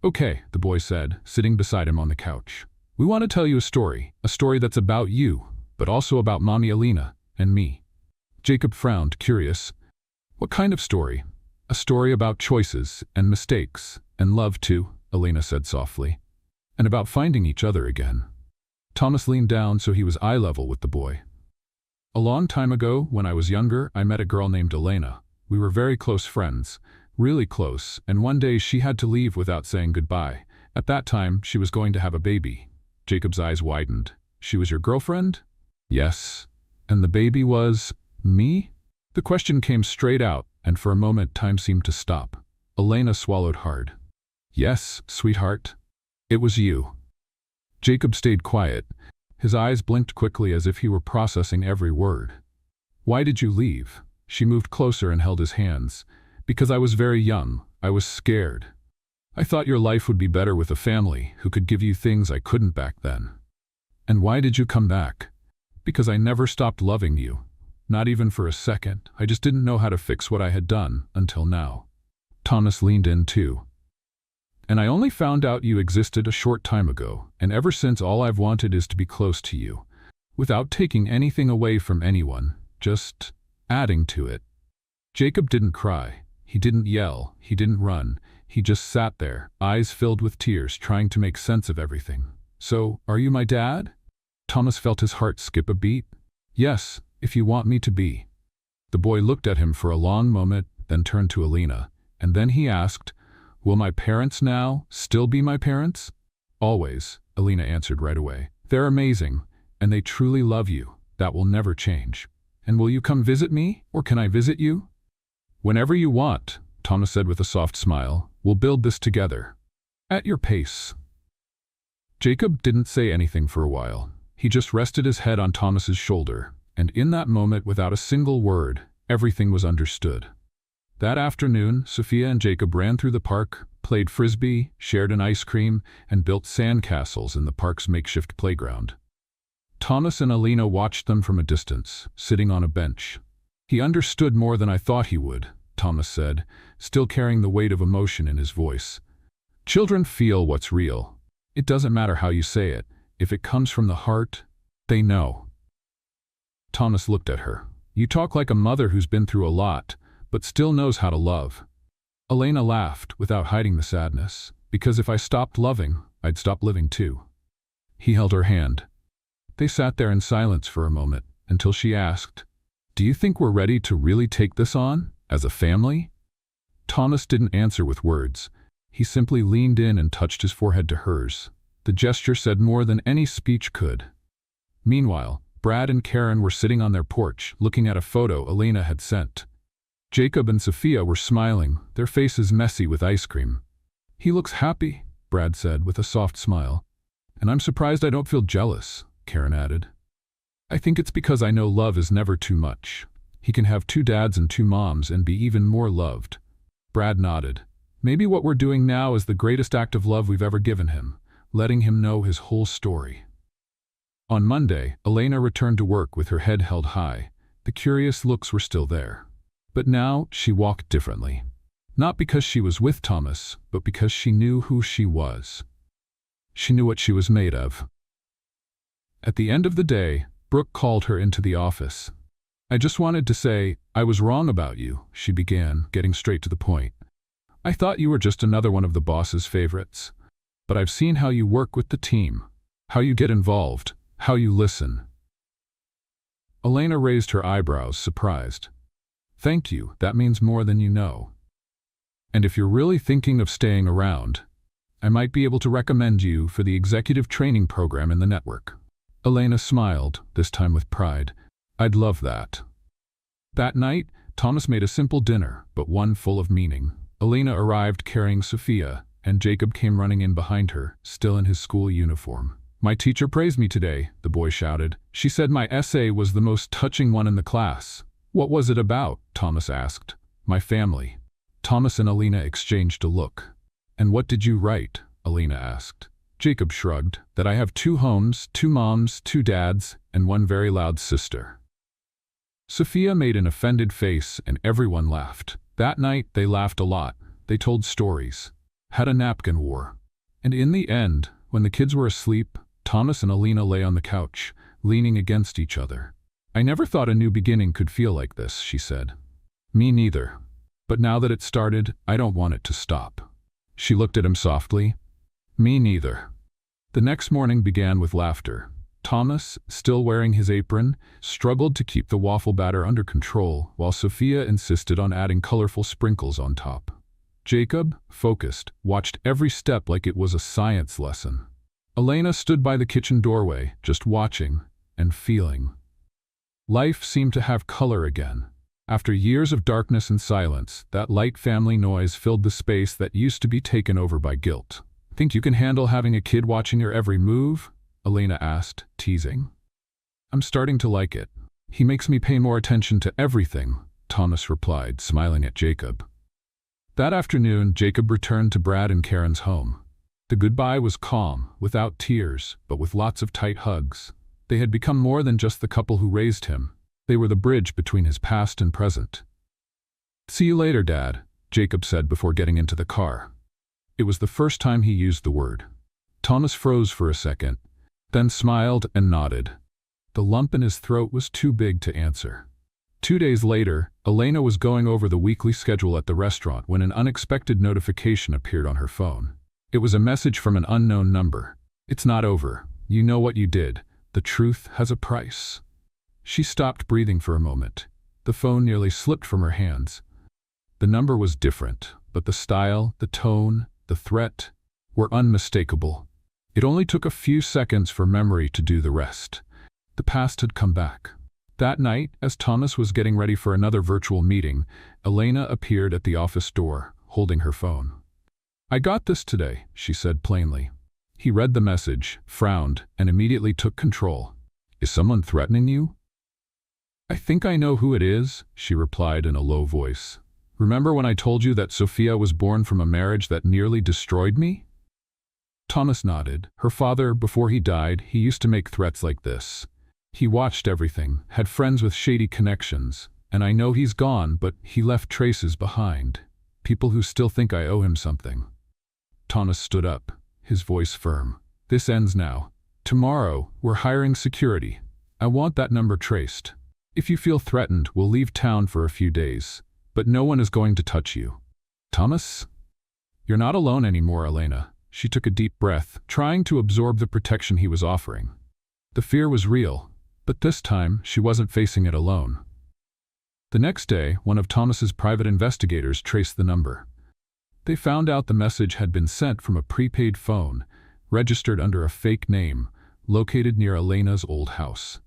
Okay, the boy said, sitting beside him on the couch. We want to tell you a story that's about you, but also about Mommy Elena and me. Jacob frowned, curious. What kind of story? A story about choices and mistakes, and love too, Elena said softly. And about finding each other again. Thomas leaned down so he was eye level with the boy. A long time ago, when I was younger, I met a girl named Elena. We were very close friends, really close, and one day she had to leave without saying goodbye. At that time, she was going to have a baby. Jacob's eyes widened. She was your girlfriend? Yes. And the baby was me? The question came straight out, and for a moment time seemed to stop. Elena swallowed hard. Yes, sweetheart. It was you. Jacob stayed quiet. His eyes blinked quickly as if he were processing every word. Why did you leave? She moved closer and held his hands. Because I was very young. I was scared. I thought your life would be better with a family who could give you things I couldn't back then. And why did you come back? Because I never stopped loving you. Not even for a second. I just didn't know how to fix what I had done until now. Thomas leaned in too. And I only found out you existed a short time ago, and ever since all I've wanted is to be close to you, without taking anything away from anyone, just adding to it. Jacob didn't cry. He didn't yell. He didn't run. He just sat there, eyes filled with tears, trying to make sense of everything. So, are you my dad? Thomas felt his heart skip a beat. Yes, if you want me to be. The boy looked at him for a long moment, then turned to Elena, and then he asked, will my parents now still be my parents? Always, Elena answered right away. They're amazing, and they truly love you. That will never change. And will you come visit me, or can I visit you? Whenever you want, Thomas said with a soft smile. We'll build this together. At your pace. Jacob didn't say anything for a while. He just rested his head on Thomas's shoulder, and in that moment, without a single word, everything was understood. That afternoon, Sophia and Jacob ran through the park, played frisbee, shared an ice cream, and built sandcastles in the park's makeshift playground. Thomas and Elena watched them from a distance, sitting on a bench. He understood more than I thought he would, Thomas said, still carrying the weight of emotion in his voice. Children feel what's real. It doesn't matter how you say it. If it comes from the heart, they know. Thomas looked at her. You talk like a mother who's been through a lot, but still knows how to love. Elena laughed, without hiding the sadness. Because if I stopped loving, I'd stop living too. He held her hand. They sat there in silence for a moment, until she asked, "Do you think we're ready to really take this on, as a family?" Thomas didn't answer with words. He simply leaned in and touched his forehead to hers. The gesture said more than any speech could. Meanwhile, Brad and Karen were sitting on their porch, looking at a photo Elena had sent. Jacob and Sophia were smiling, their faces messy with ice cream. "He looks happy," Brad said with a soft smile. "And I'm surprised I don't feel jealous," Karen added. "I think it's because I know love is never too much. He can have 2 dads and 2 moms and be even more loved." Brad nodded. "Maybe what we're doing now is the greatest act of love we've ever given him, letting him know his whole story." On Monday, Elena returned to work with her head held high. The curious looks were still there. But now she walked differently. Not because she was with Thomas, but because she knew who she was. She knew what she was made of. At the end of the day, Brooke called her into the office. "I just wanted to say, I was wrong about you," she began, getting straight to the point. "I thought you were just another one of the boss's favorites. But I've seen how you work with the team, how you get involved, how you listen." Elena raised her eyebrows, surprised. "Thank you, that means more than you know. And if you're really thinking of staying around, I might be able to recommend you for the executive training program in the network." Elena smiled, this time with pride. "I'd love that." That night, Thomas made a simple dinner, but one full of meaning. Elena arrived carrying Sophia, and Jacob came running in behind her, still in his school uniform. "My teacher praised me today," the boy shouted. "She said my essay was the most touching one in the class." "What was it about?" Thomas asked. "My family." Thomas and Elena exchanged a look. "And what did you write?" Elena asked. Jacob shrugged. "That I have 2 homes, 2 moms, 2 dads, and 1 very loud sister." Sophia made an offended face, and everyone laughed. That night, they laughed a lot. They told stories, had a napkin war. And in the end, when the kids were asleep, Thomas and Elena lay on the couch, leaning against each other. "I never thought a new beginning could feel like this," she said. "Me neither. But now that it started, I don't want it to stop." She looked at him softly. "Me neither." The next morning began with laughter. Thomas, still wearing his apron, struggled to keep the waffle batter under control, while Sophia insisted on adding colorful sprinkles on top. Jacob, focused, watched every step like it was a science lesson. Elena stood by the kitchen doorway, just watching and feeling. Life seemed to have color again. After years of darkness and silence, that light family noise filled the space that used to be taken over by guilt. "Think you can handle having a kid watching your every move?" Elena asked, teasing. "I'm starting to like it. He makes me pay more attention to everything," Thomas replied, smiling at Jacob. That afternoon, Jacob returned to Brad and Karen's home. The goodbye was calm, without tears, but with lots of tight hugs. They had become more than just the couple who raised him. They were the bridge between his past and present. "See you later, Dad," Jacob said before getting into the car. It was the first time he used the word. Thomas froze for a second, then smiled and nodded. The lump in his throat was too big to answer. 2 days later, Elena was going over the weekly schedule at the restaurant when an unexpected notification appeared on her phone. It was a message from an unknown number. "It's not over. You know what you did. The truth has a price." She stopped breathing for a moment. The phone nearly slipped from her hands. The number was different, but the style, the tone, the threat were unmistakable. It only took a few seconds for memory to do the rest. The past had come back. That night, as Thomas was getting ready for another virtual meeting, Elena appeared at the office door, holding her phone. "I got this today," she said plainly. He read the message, frowned, and immediately took control. "Is someone threatening you?" "I think I know who it is," she replied in a low voice. "Remember when I told you that Sophia was born from a marriage that nearly destroyed me?" Thomas nodded. Her father, before he died, he used to make threats like this. He watched everything, had friends with shady connections, and I know he's gone, but he left traces behind. People who still think I owe him something. Thomas stood up, his voice firm. "This ends now. Tomorrow, we're hiring security. I want that number traced. If you feel threatened, we'll leave town for a few days, but no one is going to touch you." "Thomas?" You're not alone anymore, Elena. She took a deep breath, trying to absorb the protection he was offering. The fear was real, but this time she wasn't facing it alone. The next day, one of Thomas's private investigators traced the number. They found out the message had been sent from a prepaid phone, registered under a fake name, located near Elena's old house.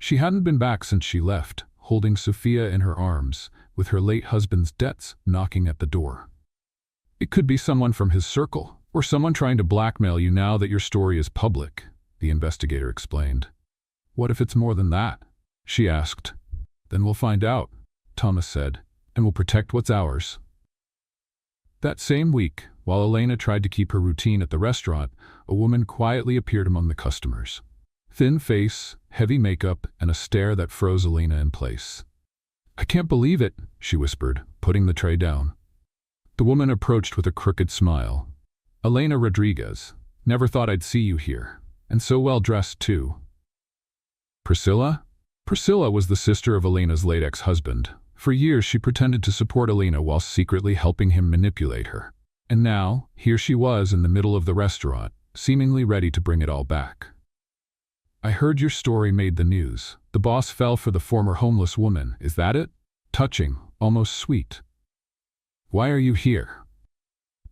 She hadn't been back since she left, holding Sophia in her arms, with her late husband's debts knocking at the door. It could be someone from his circle, or someone trying to blackmail you now that your story is public, the investigator explained. What if it's more than that? She asked. Then we'll find out, Thomas said, and we'll protect what's ours. That same week, while Elena tried to keep her routine at the restaurant, a woman quietly appeared among the customers. Thin face, heavy makeup, and a stare that froze Elena in place. I can't believe it, she whispered, putting the tray down. The woman approached with a crooked smile. Elena Rodriguez, never thought I'd see you here, and so well dressed too. Priscilla? Priscilla was the sister of Elena's late ex-husband. For years she pretended to support Elena while secretly helping him manipulate her. And now, here she was in the middle of the restaurant, seemingly ready to bring it all back. I heard your story made the news. The boss fell for the former homeless woman, is that it? Touching, almost sweet. Why are you here?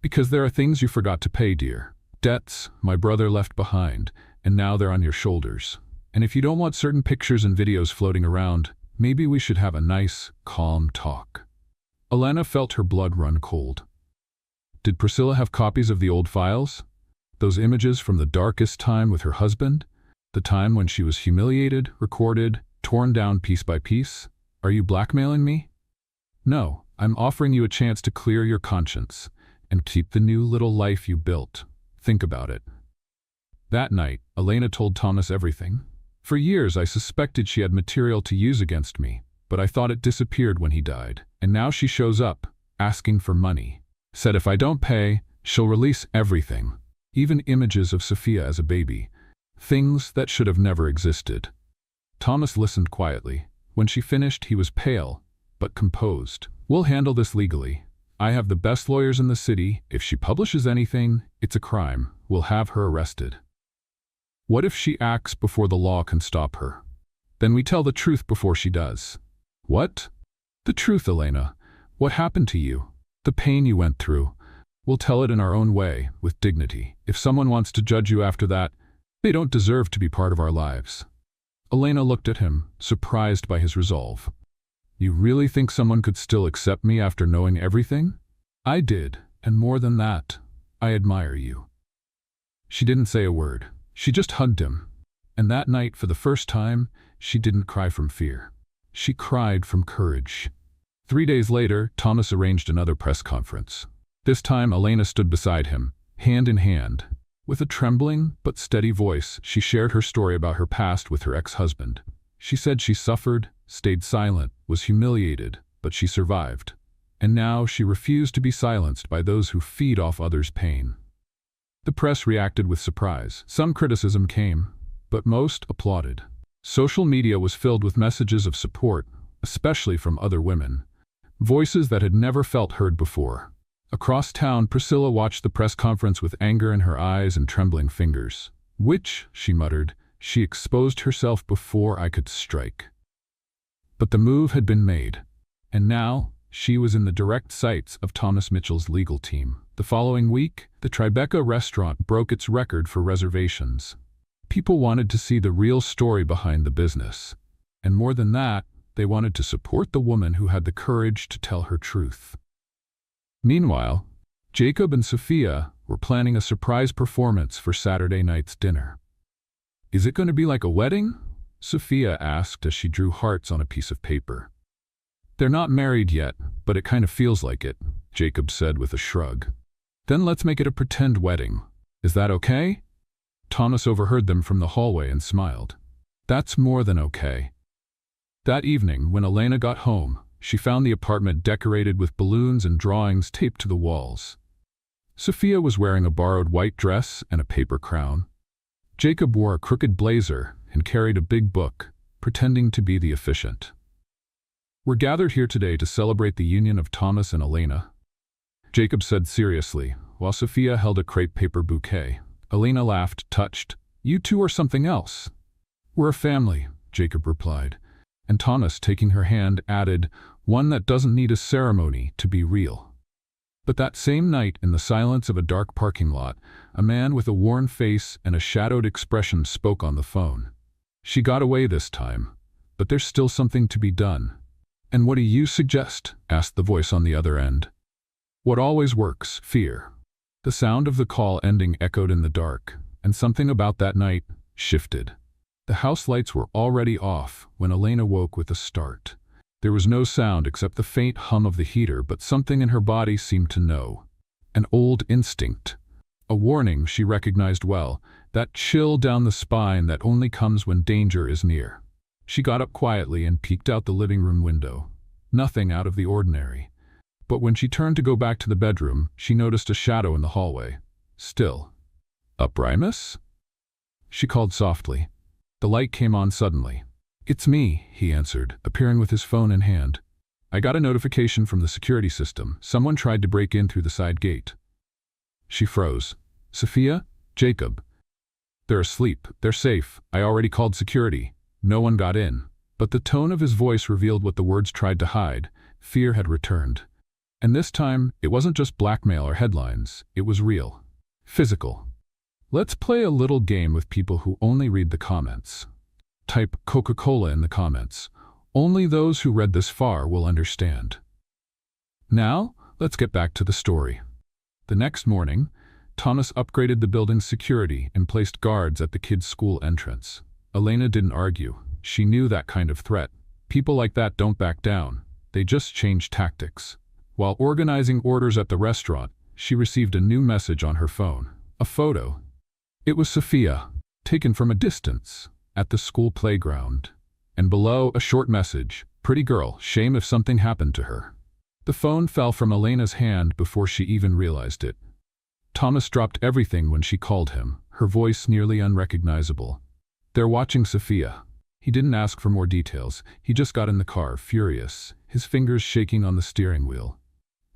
Because there are things you forgot to pay, dear. Debts my brother left behind, and now they're on your shoulders. And if you don't want certain pictures and videos floating around, maybe we should have a nice, calm talk. Elena felt her blood run cold. Did Priscilla have copies of the old files? Those images from the darkest time with her husband? The time when she was humiliated, recorded, torn down piece by piece? Are you blackmailing me? No, I'm offering you a chance to clear your conscience and keep the new little life you built. Think about it. That night, Elena told Thomas everything. For years I suspected she had material to use against me, but I thought it disappeared when he died. And now she shows up, asking for money. Said if I don't pay, she'll release everything, even images of Sophia as a baby. Things that should have never existed. Thomas listened quietly. When she finished, he was pale, but composed. We'll handle this legally. I have the best lawyers in the city. If she publishes anything, it's a crime. We'll have her arrested. What if she acts before the law can stop her? Then we tell the truth before she does. What? The truth, Elena. What happened to you? The pain you went through. We'll tell it in our own way, with dignity. If someone wants to judge you after that, they don't deserve to be part of our lives. Elena looked at him, surprised by his resolve. You really think someone could still accept me after knowing everything? I did, and more than that, I admire you. She didn't say a word. She just hugged him. And that night, for the first time, she didn't cry from fear. She cried from courage. 3 days later, Thomas arranged another press conference. This time, Elena stood beside him, hand in hand. With a trembling but steady voice, she shared her story about her past with her ex-husband. She said she suffered, stayed silent, was humiliated, but she survived. And now she refused to be silenced by those who feed off others' pain. The press reacted with surprise. Some criticism came, but most applauded. Social media was filled with messages of support, especially from other women. Voices that had never felt heard before. Across town, Priscilla watched the press conference with anger in her eyes and trembling fingers. Which, she muttered, she exposed herself before I could strike. But the move had been made, and now she was in the direct sights of Thomas Mitchell's legal team. The following week, the Tribeca restaurant broke its record for reservations. People wanted to see the real story behind the business. And more than that, they wanted to support the woman who had the courage to tell her truth. Meanwhile, Jacob and Sophia were planning a surprise performance for Saturday night's dinner. Is it going to be like a wedding? Sophia asked as she drew hearts on a piece of paper. They're not married yet, but it kind of feels like it, Jacob said with a shrug. Then let's make it a pretend wedding. Is that okay? Thomas overheard them from the hallway and smiled. That's more than okay. That evening, when Elena got home, she found the apartment decorated with balloons and drawings taped to the walls. Sophia was wearing a borrowed white dress and a paper crown. Jacob wore a crooked blazer and carried a big book, pretending to be the officiant. We're gathered here today to celebrate the union of Thomas and Elena. Jacob said seriously, while Sophia held a crepe paper bouquet. Elena laughed, touched. You two are something else. We're a family, Jacob replied. And Thomas, taking her hand, added, one that doesn't need a ceremony to be real. But that same night, in the silence of a dark parking lot, a man with a worn face and a shadowed expression spoke on the phone. She got away this time, but there's still something to be done. And what do you suggest? Asked the voice on the other end. What always works, fear. The sound of the call ending echoed in the dark, and something about that night shifted. The house lights were already off when Elena woke with a start. There was no sound except the faint hum of the heater, but something in her body seemed to know. An old instinct. A warning she recognized well, that chill down the spine that only comes when danger is near. She got up quietly and peeked out the living room window. Nothing out of the ordinary. But when she turned to go back to the bedroom, she noticed a shadow in the hallway. Still. Up, Primus? She called softly. The light came on suddenly. It's me, he answered, appearing with his phone in hand. I got a notification from the security system. Someone tried to break in through the side gate. She froze. Sophia? Jacob. They're asleep. They're safe. I already called security. No one got in. But the tone of his voice revealed what the words tried to hide. Fear had returned. And this time, it wasn't just blackmail or headlines. It was real. Physical. Let's play a little game with people who only read the comments. Type Coca-Cola in the comments. Only those who read this far will understand. Now, let's get back to the story. The next morning, Thomas upgraded the building's security and placed guards at the kids' school entrance. Elena didn't argue. She knew that kind of threat. People like that don't back down. They just change tactics. While organizing orders at the restaurant, she received a new message on her phone. A photo. It was Sophia, taken from a distance, at the school playground. And below, a short message. Pretty girl, shame if something happened to her. The phone fell from Elena's hand before she even realized it. Thomas dropped everything when she called him, her voice nearly unrecognizable. They're watching Sophia. He didn't ask for more details. He just got in the car, furious, his fingers shaking on the steering wheel.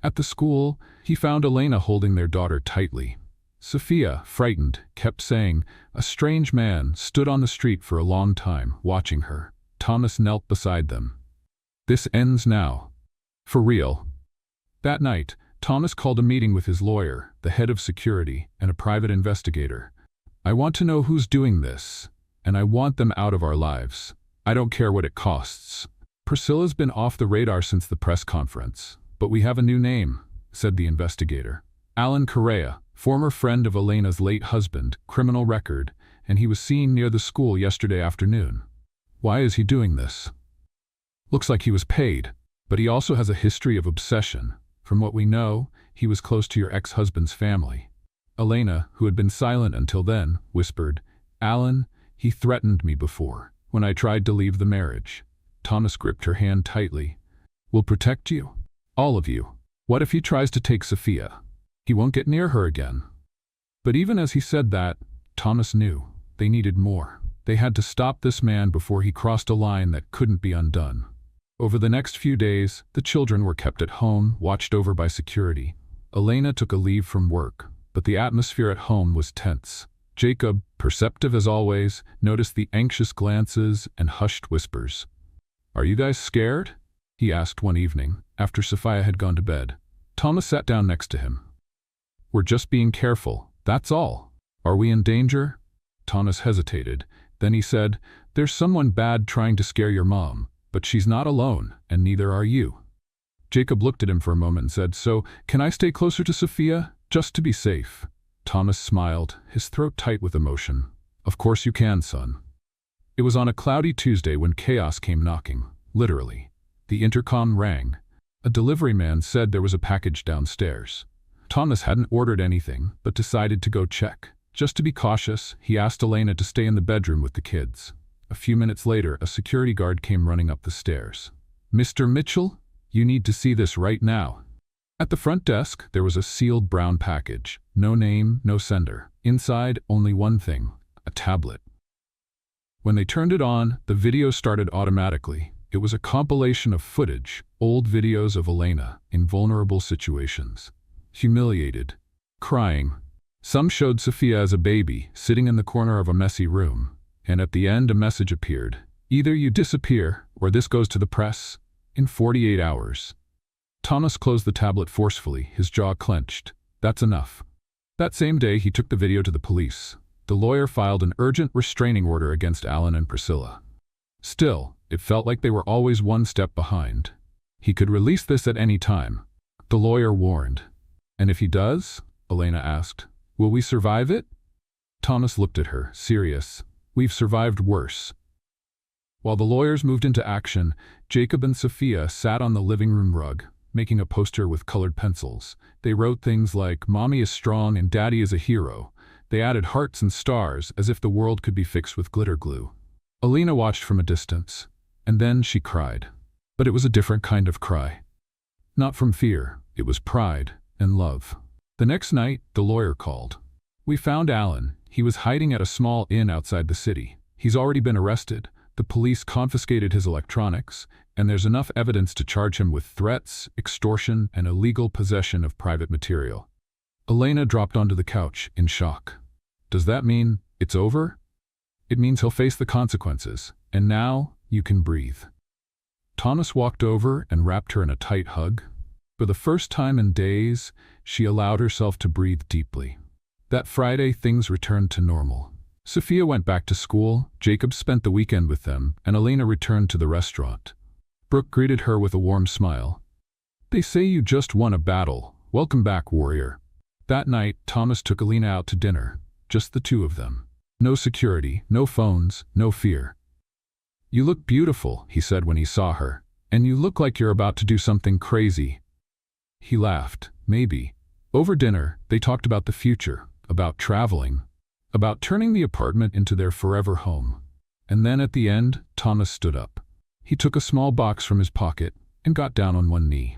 At the school, he found Elena holding their daughter tightly. Sophia, frightened, kept saying, a strange man stood on the street for a long time, watching her. Thomas knelt beside them. This ends now. For real. That night, Thomas called a meeting with his lawyer, the head of security, and a private investigator. I want to know who's doing this, and I want them out of our lives. I don't care what it costs. Priscilla's been off the radar since the press conference, but we have a new name, said the investigator. Alan Correa, former friend of Elena's late husband, criminal record, and he was seen near the school yesterday afternoon. Why is he doing this? Looks like he was paid, but he also has a history of obsession. From what we know, he was close to your ex-husband's family. Elena, who had been silent until then, whispered, Alan, he threatened me before, when I tried to leave the marriage. Thomas gripped her hand tightly. We'll protect you. All of you. What if he tries to take Sophia? He won't get near her again. But even as he said that, Thomas knew they needed more. They had to stop this man before he crossed a line that couldn't be undone. Over the next few days, the children were kept at home, watched over by security. Elena took a leave from work, but the atmosphere at home was tense. Jacob, perceptive as always, noticed the anxious glances and hushed whispers. Are you guys scared? He asked one evening, after Sophia had gone to bed. Thomas sat down next to him. We're just being careful, that's all. Are we in danger? Thomas hesitated. Then he said, there's someone bad trying to scare your mom, but she's not alone, and neither are you. Jacob looked at him for a moment and said, so, can I stay closer to Sophia, just to be safe? Thomas smiled, his throat tight with emotion. Of course you can, son. It was on a cloudy Tuesday when chaos came knocking, literally. The intercom rang. A delivery man said there was a package downstairs. Thomas hadn't ordered anything, but decided to go check. Just to be cautious, he asked Elena to stay in the bedroom with the kids. A few minutes later, a security guard came running up the stairs. Mr. Mitchell, you need to see this right now. At the front desk, there was a sealed brown package. No name, no sender. Inside, only one thing, a tablet. When they turned it on, the video started automatically. It was a compilation of footage, old videos of Elena in vulnerable situations. humiliated, crying. Some showed Sophia as a baby, sitting in the corner of a messy room, and at the end a message appeared. Either you disappear, or this goes to the press, in 48 hours. Thomas closed the tablet forcefully, his jaw clenched. That's enough. That same day he took the video to the police. The lawyer filed an urgent restraining order against Alan and Priscilla. Still, it felt like they were always one step behind. He could release this at any time, the lawyer warned. And if he does? Elena asked. Will we survive it? Thomas looked at her, serious. We've survived worse. While the lawyers moved into action, Jacob and Sophia sat on the living room rug, making a poster with colored pencils. They wrote things like, Mommy is strong and Daddy is a hero. They added hearts and stars as if the world could be fixed with glitter glue. Elena watched from a distance, and then she cried. But it was a different kind of cry. Not from fear, it was pride and love. The next night, the lawyer called. We found Alan. He was hiding at a small inn outside the city. He's already been arrested. The police confiscated his electronics, and there's enough evidence to charge him with threats, extortion, and illegal possession of private material. Elena dropped onto the couch in shock. Does that mean it's over? It means he'll face the consequences, and now you can breathe. Thomas walked over and wrapped her in a tight hug. For the first time in days, she allowed herself to breathe deeply. That Friday, things returned to normal. Sophia went back to school, Jacob spent the weekend with them, and Elena returned to the restaurant. Brooke greeted her with a warm smile. They say you just won a battle. Welcome back, warrior. That night, Thomas took Elena out to dinner, just the two of them. No security, no phones, no fear. You look beautiful, he said when he saw her, and you look like you're about to do something crazy. He laughed, maybe. Over dinner, they talked about the future, about traveling, about turning the apartment into their forever home. And then at the end, Thomas stood up. He took a small box from his pocket and got down on one knee.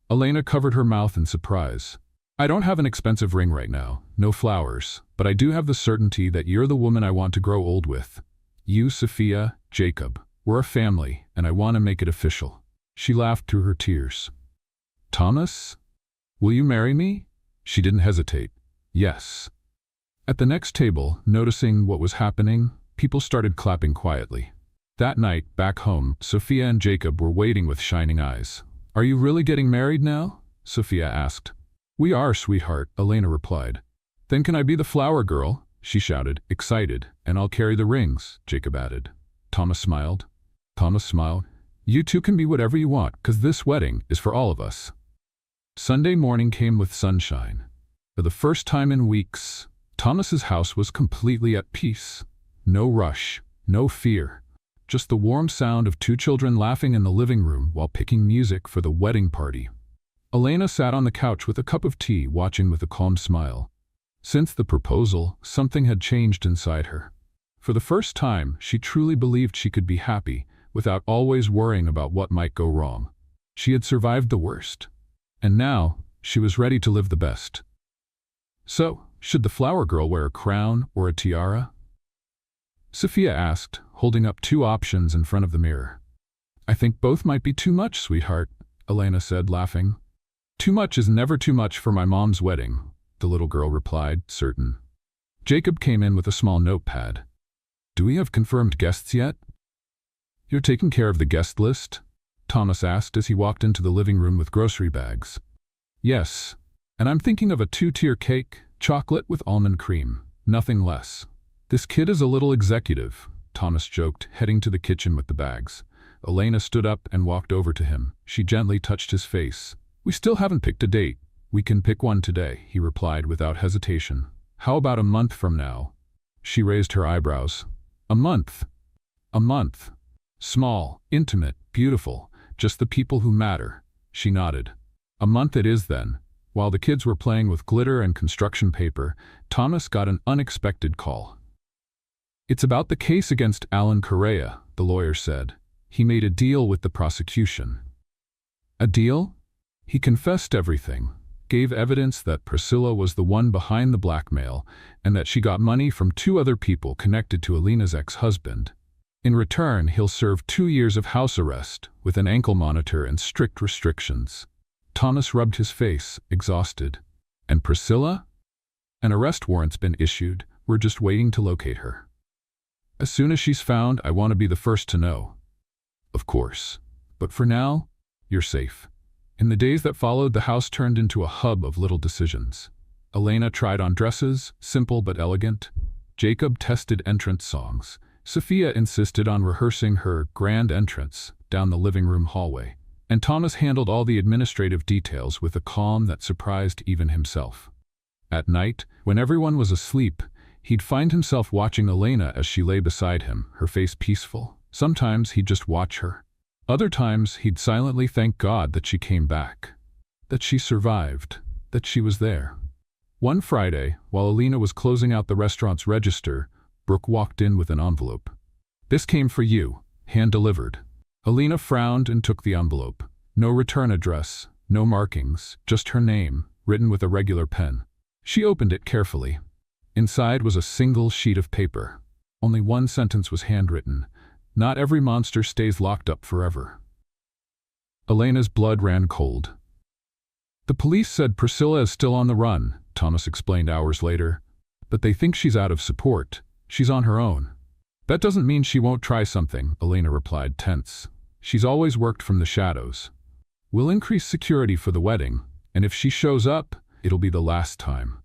Elena covered her mouth in surprise. I don't have an expensive ring right now, no flowers, but I do have the certainty that you're the woman I want to grow old with. You, Sophia, Jacob. We're a family, and I want to make it official. She laughed through her tears. Thomas? Will you marry me? She didn't hesitate. Yes. At the next table, noticing what was happening, people started clapping quietly. That night, back home, Sophia and Jacob were waiting with shining eyes. Are you really getting married now? Sophia asked. We are, sweetheart, Elena replied. Then can I be the flower girl? She shouted, excited. And I'll carry the rings, Jacob added. Thomas smiled. Thomas smiled. You two can be whatever you want, 'cause this wedding is for all of us. Sunday morning came with sunshine. For the first time in weeks, Thomas's house was completely at peace. No rush, no fear. Just the warm sound of two children laughing in the living room while picking music for the wedding party. Elena sat on the couch with a cup of tea, watching with a calm smile. Since the proposal, something had changed inside her. For the first time, she truly believed she could be happy, without always worrying about what might go wrong. She had survived the worst. And now, she was ready to live the best. So, should the flower girl wear a crown or a tiara? Sophia asked, holding up two options in front of the mirror. I think both might be too much, sweetheart, Elena said, laughing. Too much is never too much for my mom's wedding, the little girl replied, certain. Jacob came in with a small notepad. Do we have confirmed guests yet? You're taking care of the guest list? Thomas asked as he walked into the living room with grocery bags. Yes, and I'm thinking of a 2-tier cake, chocolate with almond cream, nothing less. This kid is a little executive, Thomas joked, heading to the kitchen with the bags. Elena stood up and walked over to him. She gently touched his face. We still haven't picked a date. We can pick one today, he replied without hesitation. How about a month from now? She raised her eyebrows. A month? A month. Small, intimate, beautiful, just the people who matter. She nodded. A month it is then. While the kids were playing with glitter and construction paper, Thomas got an unexpected call. It's about the case against Alan Correa, the lawyer said. He made a deal with the prosecution. A deal? He confessed everything, gave evidence that Priscilla was the one behind the blackmail and that she got money from 2 other people connected to Elena's ex-husband. In return, he'll serve 2 years of house arrest with an ankle monitor and strict restrictions. Thomas rubbed his face, exhausted. And Priscilla? An arrest warrant's been issued. We're just waiting to locate her. As soon as she's found, I want to be the first to know. Of course. But for now, you're safe. In the days that followed, the house turned into a hub of little decisions. Elena tried on dresses, simple but elegant. Jacob tested entrance songs. Sophia insisted on rehearsing her grand entrance down the living room hallway. And Thomas handled all the administrative details with a calm that surprised even himself. At night, when everyone was asleep, he'd find himself watching Elena as she lay beside him, her face peaceful. Sometimes he'd just watch her. Other times he'd silently thank God that she came back, that she survived, that she was there. One Friday, while Elena was closing out the restaurant's register, Brooke walked in with an envelope. "This came for you," hand-delivered. Elena frowned and took the envelope. No return address, no markings, just her name, written with a regular pen. She opened it carefully. Inside was a single sheet of paper. Only one sentence was handwritten. "Not every monster stays locked up forever." Elena's blood ran cold. "The police said Priscilla is still on the run," Thomas explained hours later. "But they think she's out of support. She's on her own." "That doesn't mean she won't try something," Elena replied, tense. "She's always worked from the shadows. We'll increase security for the wedding, and if she shows up, it'll be the last time."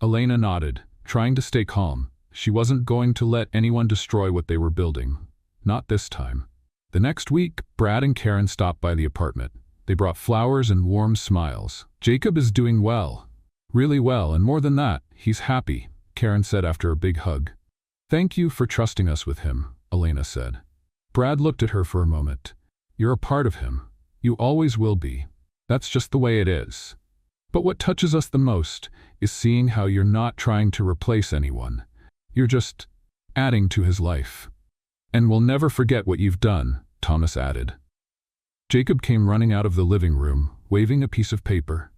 Elena nodded, trying to stay calm. She wasn't going to let anyone destroy what they were building. Not this time. The next week, Brad and Karen stopped by the apartment. They brought flowers and warm smiles. "Jacob is doing well. Really well, and more than that, he's happy," Karen said after a big hug. "Thank you for trusting us with him," Elena said. Brad looked at her for a moment. "You're a part of him. You always will be. That's just the way it is. But what touches us the most is seeing how you're not trying to replace anyone. You're just adding to his life. And we'll never forget what you've done," Thomas added. Jacob came running out of the living room, waving a piece of paper.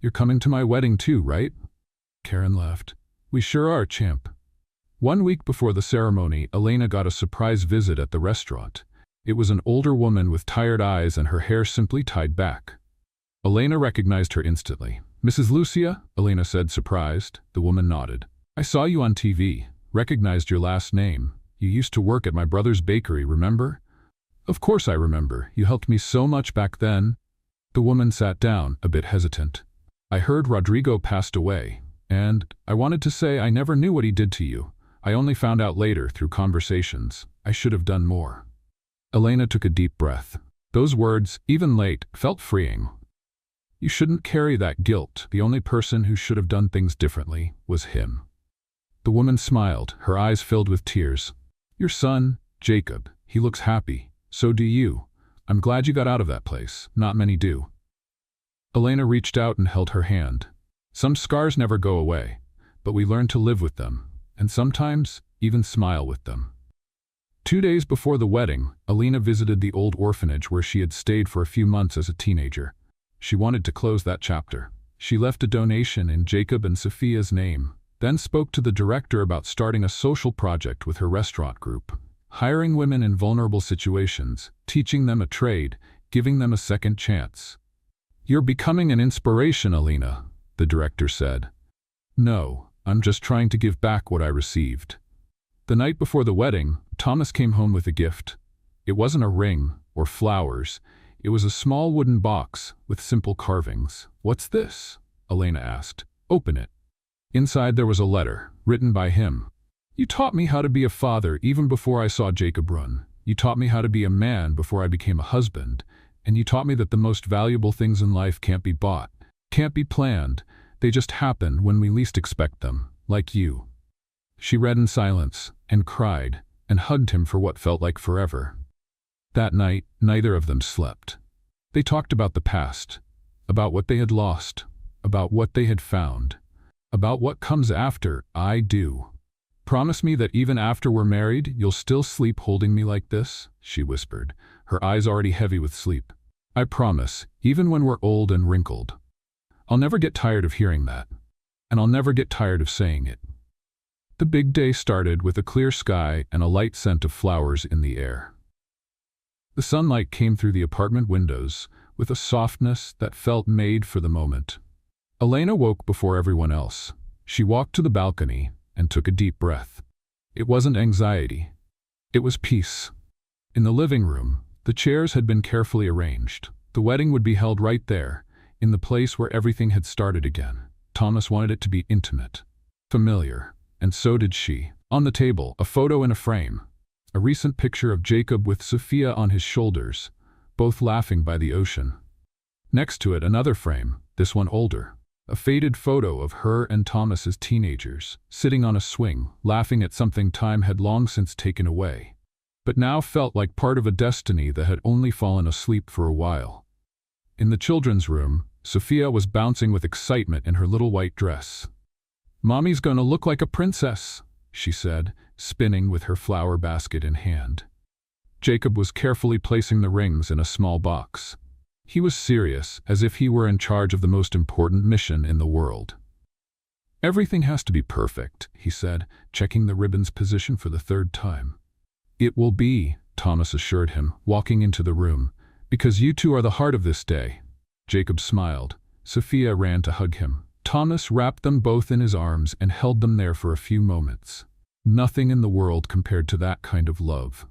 "You're coming to my wedding too, right?" Karen laughed. "We sure are, champ." 1 week before the ceremony, Elena got a surprise visit at the restaurant. It was an older woman with tired eyes and her hair simply tied back. Elena recognized her instantly. "Mrs. Lucia?" Elena said, surprised. The woman nodded. "I saw you on TV. Recognized your last name. You used to work at my brother's bakery, remember?" "Of course I remember. You helped me so much back then." The woman sat down, a bit hesitant. "I heard Rodrigo passed away, and I wanted to say I never knew what he did to you. I only found out later through conversations. I should have done more." Elena took a deep breath. Those words, even late, felt freeing. You shouldn't carry that guilt. The only person who should have done things differently was him. The woman smiled, her eyes filled with tears. "Your son, Jacob, he looks happy. So do you. I'm glad you got out of that place. Not many do." Elena reached out and held her hand. "Some scars never go away, but we learn to live with them, and sometimes even smile with them." 2 days before the wedding, Elena visited the old orphanage where she had stayed for a few months as a teenager. She wanted to close that chapter. She left a donation in Jacob and Sophia's name, then spoke to the director about starting a social project with her restaurant group, hiring women in vulnerable situations, teaching them a trade, giving them a second chance. "You're becoming an inspiration, Elena," the director said. "No, I'm just trying to give back what I received." The night before the wedding, Thomas came home with a gift. It wasn't a ring or flowers. It was a small wooden box with simple carvings. "What's this?" Elena asked. "Open it." Inside there was a letter, written by him. "You taught me how to be a father even before I saw Jacob run. You taught me how to be a man before I became a husband. And you taught me that the most valuable things in life can't be bought, can't be planned. They just happen when we least expect them, like you." She read in silence, and cried, and hugged him for what felt like forever. That night, neither of them slept. They talked about the past, about what they had lost, about what they had found, about what comes after I do. "Promise me that even after we're married, you'll still sleep holding me like this," she whispered, her eyes already heavy with sleep. "I promise, even when we're old and wrinkled. I'll never get tired of hearing that, and I'll never get tired of saying it." The big day started with a clear sky and a light scent of flowers in the air. The sunlight came through the apartment windows with a softness that felt made for the moment. Elena woke before everyone else. She walked to the balcony and took a deep breath. It wasn't anxiety. It was peace. In the living room, the chairs had been carefully arranged. The wedding would be held right there, in the place where everything had started again. Thomas wanted it to be intimate, familiar, and so did she. On the table, a photo in a frame. A recent picture of Jacob with Sophia on his shoulders, both laughing by the ocean. Next to it, another frame, this one older. A faded photo of her and Thomas as teenagers, sitting on a swing, laughing at something time had long since taken away, but now felt like part of a destiny that had only fallen asleep for a while. In the children's room, Sophia was bouncing with excitement in her little white dress. "Mommy's gonna look like a princess," she said, spinning with her flower basket in hand. Jacob was carefully placing the rings in a small box. He was serious, as if he were in charge of the most important mission in the world. "Everything has to be perfect," he said, checking the ribbon's position for the third time. "It will be," Thomas assured him, walking into the room, "because you two are the heart of this day." Jacob smiled. Sophia ran to hug him. Thomas wrapped them both in his arms and held them there for a few moments. Nothing in the world compared to that kind of love.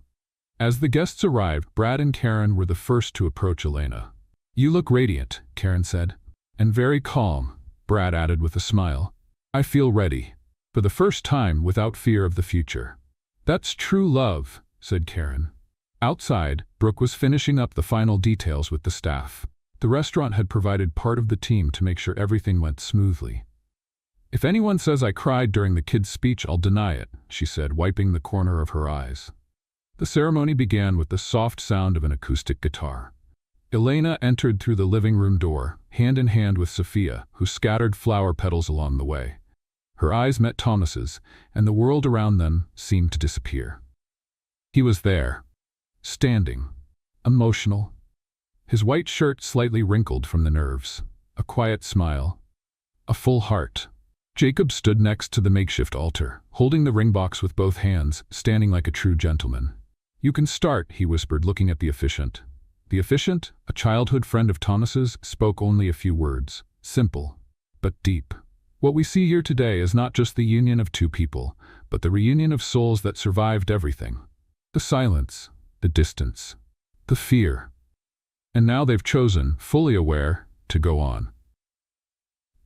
As the guests arrived, Brad and Karen were the first to approach Elena. "You look radiant," Karen said. "And very calm," Brad added with a smile. "I feel ready. For the first time, without fear of the future." "That's true love," said Karen. Outside, Brooke was finishing up the final details with the staff. The restaurant had provided part of the team to make sure everything went smoothly. "If anyone says I cried during the kid's speech, I'll deny it," she said, wiping the corner of her eyes. The ceremony began with the soft sound of an acoustic guitar. Elena entered through the living room door, hand in hand with Sophia, who scattered flower petals along the way. Her eyes met Thomas's, and the world around them seemed to disappear. He was there, standing, emotional, his white shirt slightly wrinkled from the nerves, a quiet smile, a full heart. Jacob stood next to the makeshift altar, holding the ring box with both hands, standing like a true gentleman. "You can start," he whispered, looking at the officiant. The officiant, a childhood friend of Thomas's, spoke only a few words, simple, but deep. "What we see here today is not just the union of two people, but the reunion of souls that survived everything. The silence, the distance, the fear. And now they've chosen, fully aware, to go on."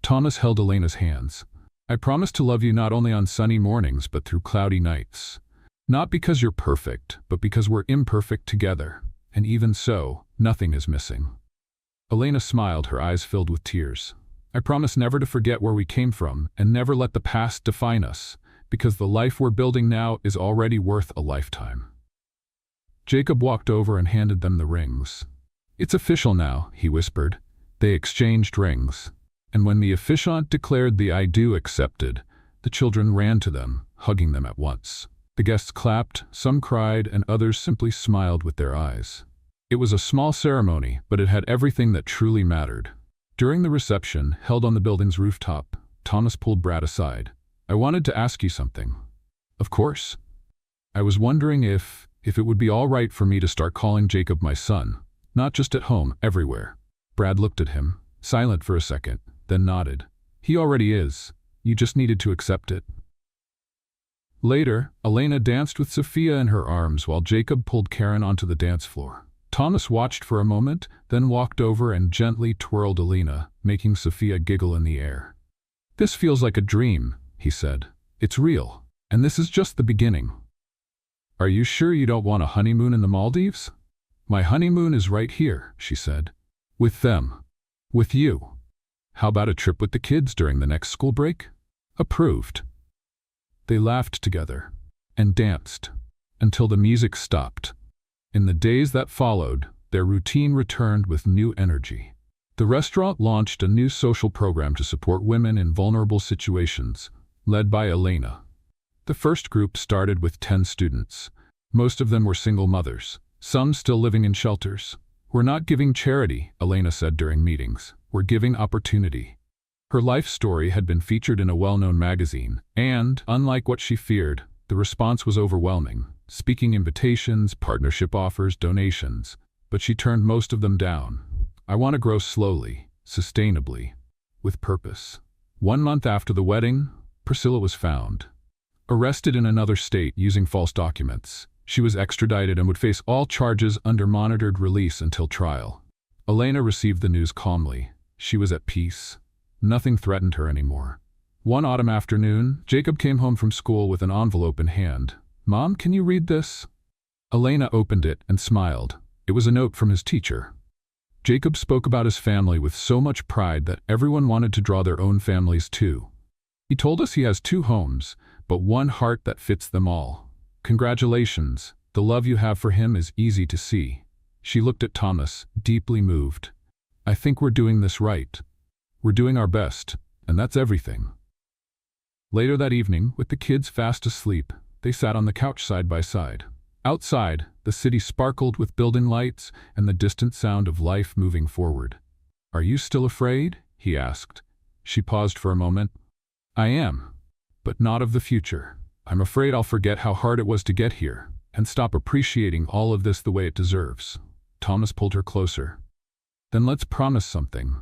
Thomas held Elena's hands. "I promise to love you not only on sunny mornings but through cloudy nights. Not because you're perfect, but because we're imperfect together. And even so, nothing is missing." Elena smiled, her eyes filled with tears. "I promise never to forget where we came from and never let the past define us, because the life we're building now is already worth a lifetime." Jacob walked over and handed them the rings. "It's official now," he whispered. They exchanged rings. And when the officiant declared the "I do" accepted, the children ran to them, hugging them at once. The guests clapped, some cried, and others simply smiled with their eyes. It was a small ceremony, but it had everything that truly mattered. During the reception, held on the building's rooftop, Thomas pulled Brad aside. "I wanted to ask you something." "Of course." "I was wondering if it would be all right for me to start calling Jacob my son, not just at home, everywhere." Brad looked at him, silent for a second, then nodded. "He already is. You just needed to accept it." Later, Elena danced with Sophia in her arms while Jacob pulled Karen onto the dance floor. Thomas watched for a moment, then walked over and gently twirled Elena, making Sophia giggle in the air. "This feels like a dream," he said. "It's real, and this is just the beginning." "Are you sure you don't want a honeymoon in the Maldives?" "My honeymoon is right here," she said. "With them. With you. How about a trip with the kids during the next school break?" "Approved." They laughed together and danced until the music stopped. In the days that followed, their routine returned with new energy. The restaurant launched a new social program to support women in vulnerable situations, led by Elena. The first group started with 10 students. Most of them were single mothers, some still living in shelters. "We're not giving charity," Elena said during meetings. "We're giving opportunity." Her life story had been featured in a well-known magazine, and, unlike what she feared, the response was overwhelming. Speaking invitations, partnership offers, donations. But she turned most of them down. "I want to grow slowly, sustainably, with purpose. 1 month after the wedding, Priscilla was found, arrested in another state using false documents. She was extradited and would face all charges under monitored release until trial. Elena received the news calmly. She was at peace. Nothing threatened her anymore. One autumn afternoon, Jacob came home from school with an envelope in hand. "Mom, can you read this?" Elena opened it and smiled. It was a note from his teacher. Jacob spoke about his family with so much pride that everyone wanted to draw their own families too. He told us he has 2 homes, but one heart that fits them all. "Congratulations. The love you have for him is easy to see." She looked at Thomas, deeply moved. "I think we're doing this right. We're doing our best, and that's everything." Later that evening, with the kids fast asleep, they sat on the couch side by side. Outside, the city sparkled with building lights and the distant sound of life moving forward. "Are you still afraid?" he asked. She paused for a moment. "I am, but not of the future. I'm afraid I'll forget how hard it was to get here and stop appreciating all of this the way it deserves." Thomas pulled her closer. "Then let's promise something."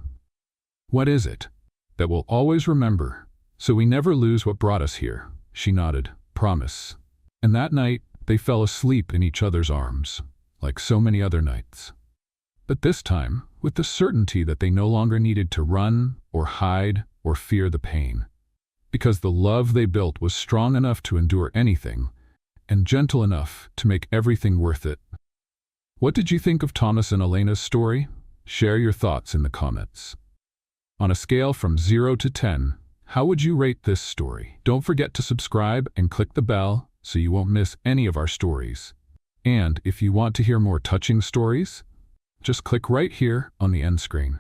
"What is it?" "That we'll always remember, so we never lose what brought us here." She nodded. "Promise." And that night, they fell asleep in each other's arms, like so many other nights. But this time, with the certainty that they no longer needed to run or hide or fear the pain. Because the love they built was strong enough to endure anything, and gentle enough to make everything worth it. What did you think of Thomas and Elena's story? Share your thoughts in the comments. On a scale from 0 to 10, how would you rate this story? Don't forget to subscribe and click the bell so you won't miss any of our stories. And if you want to hear more touching stories, just click right here on the end screen.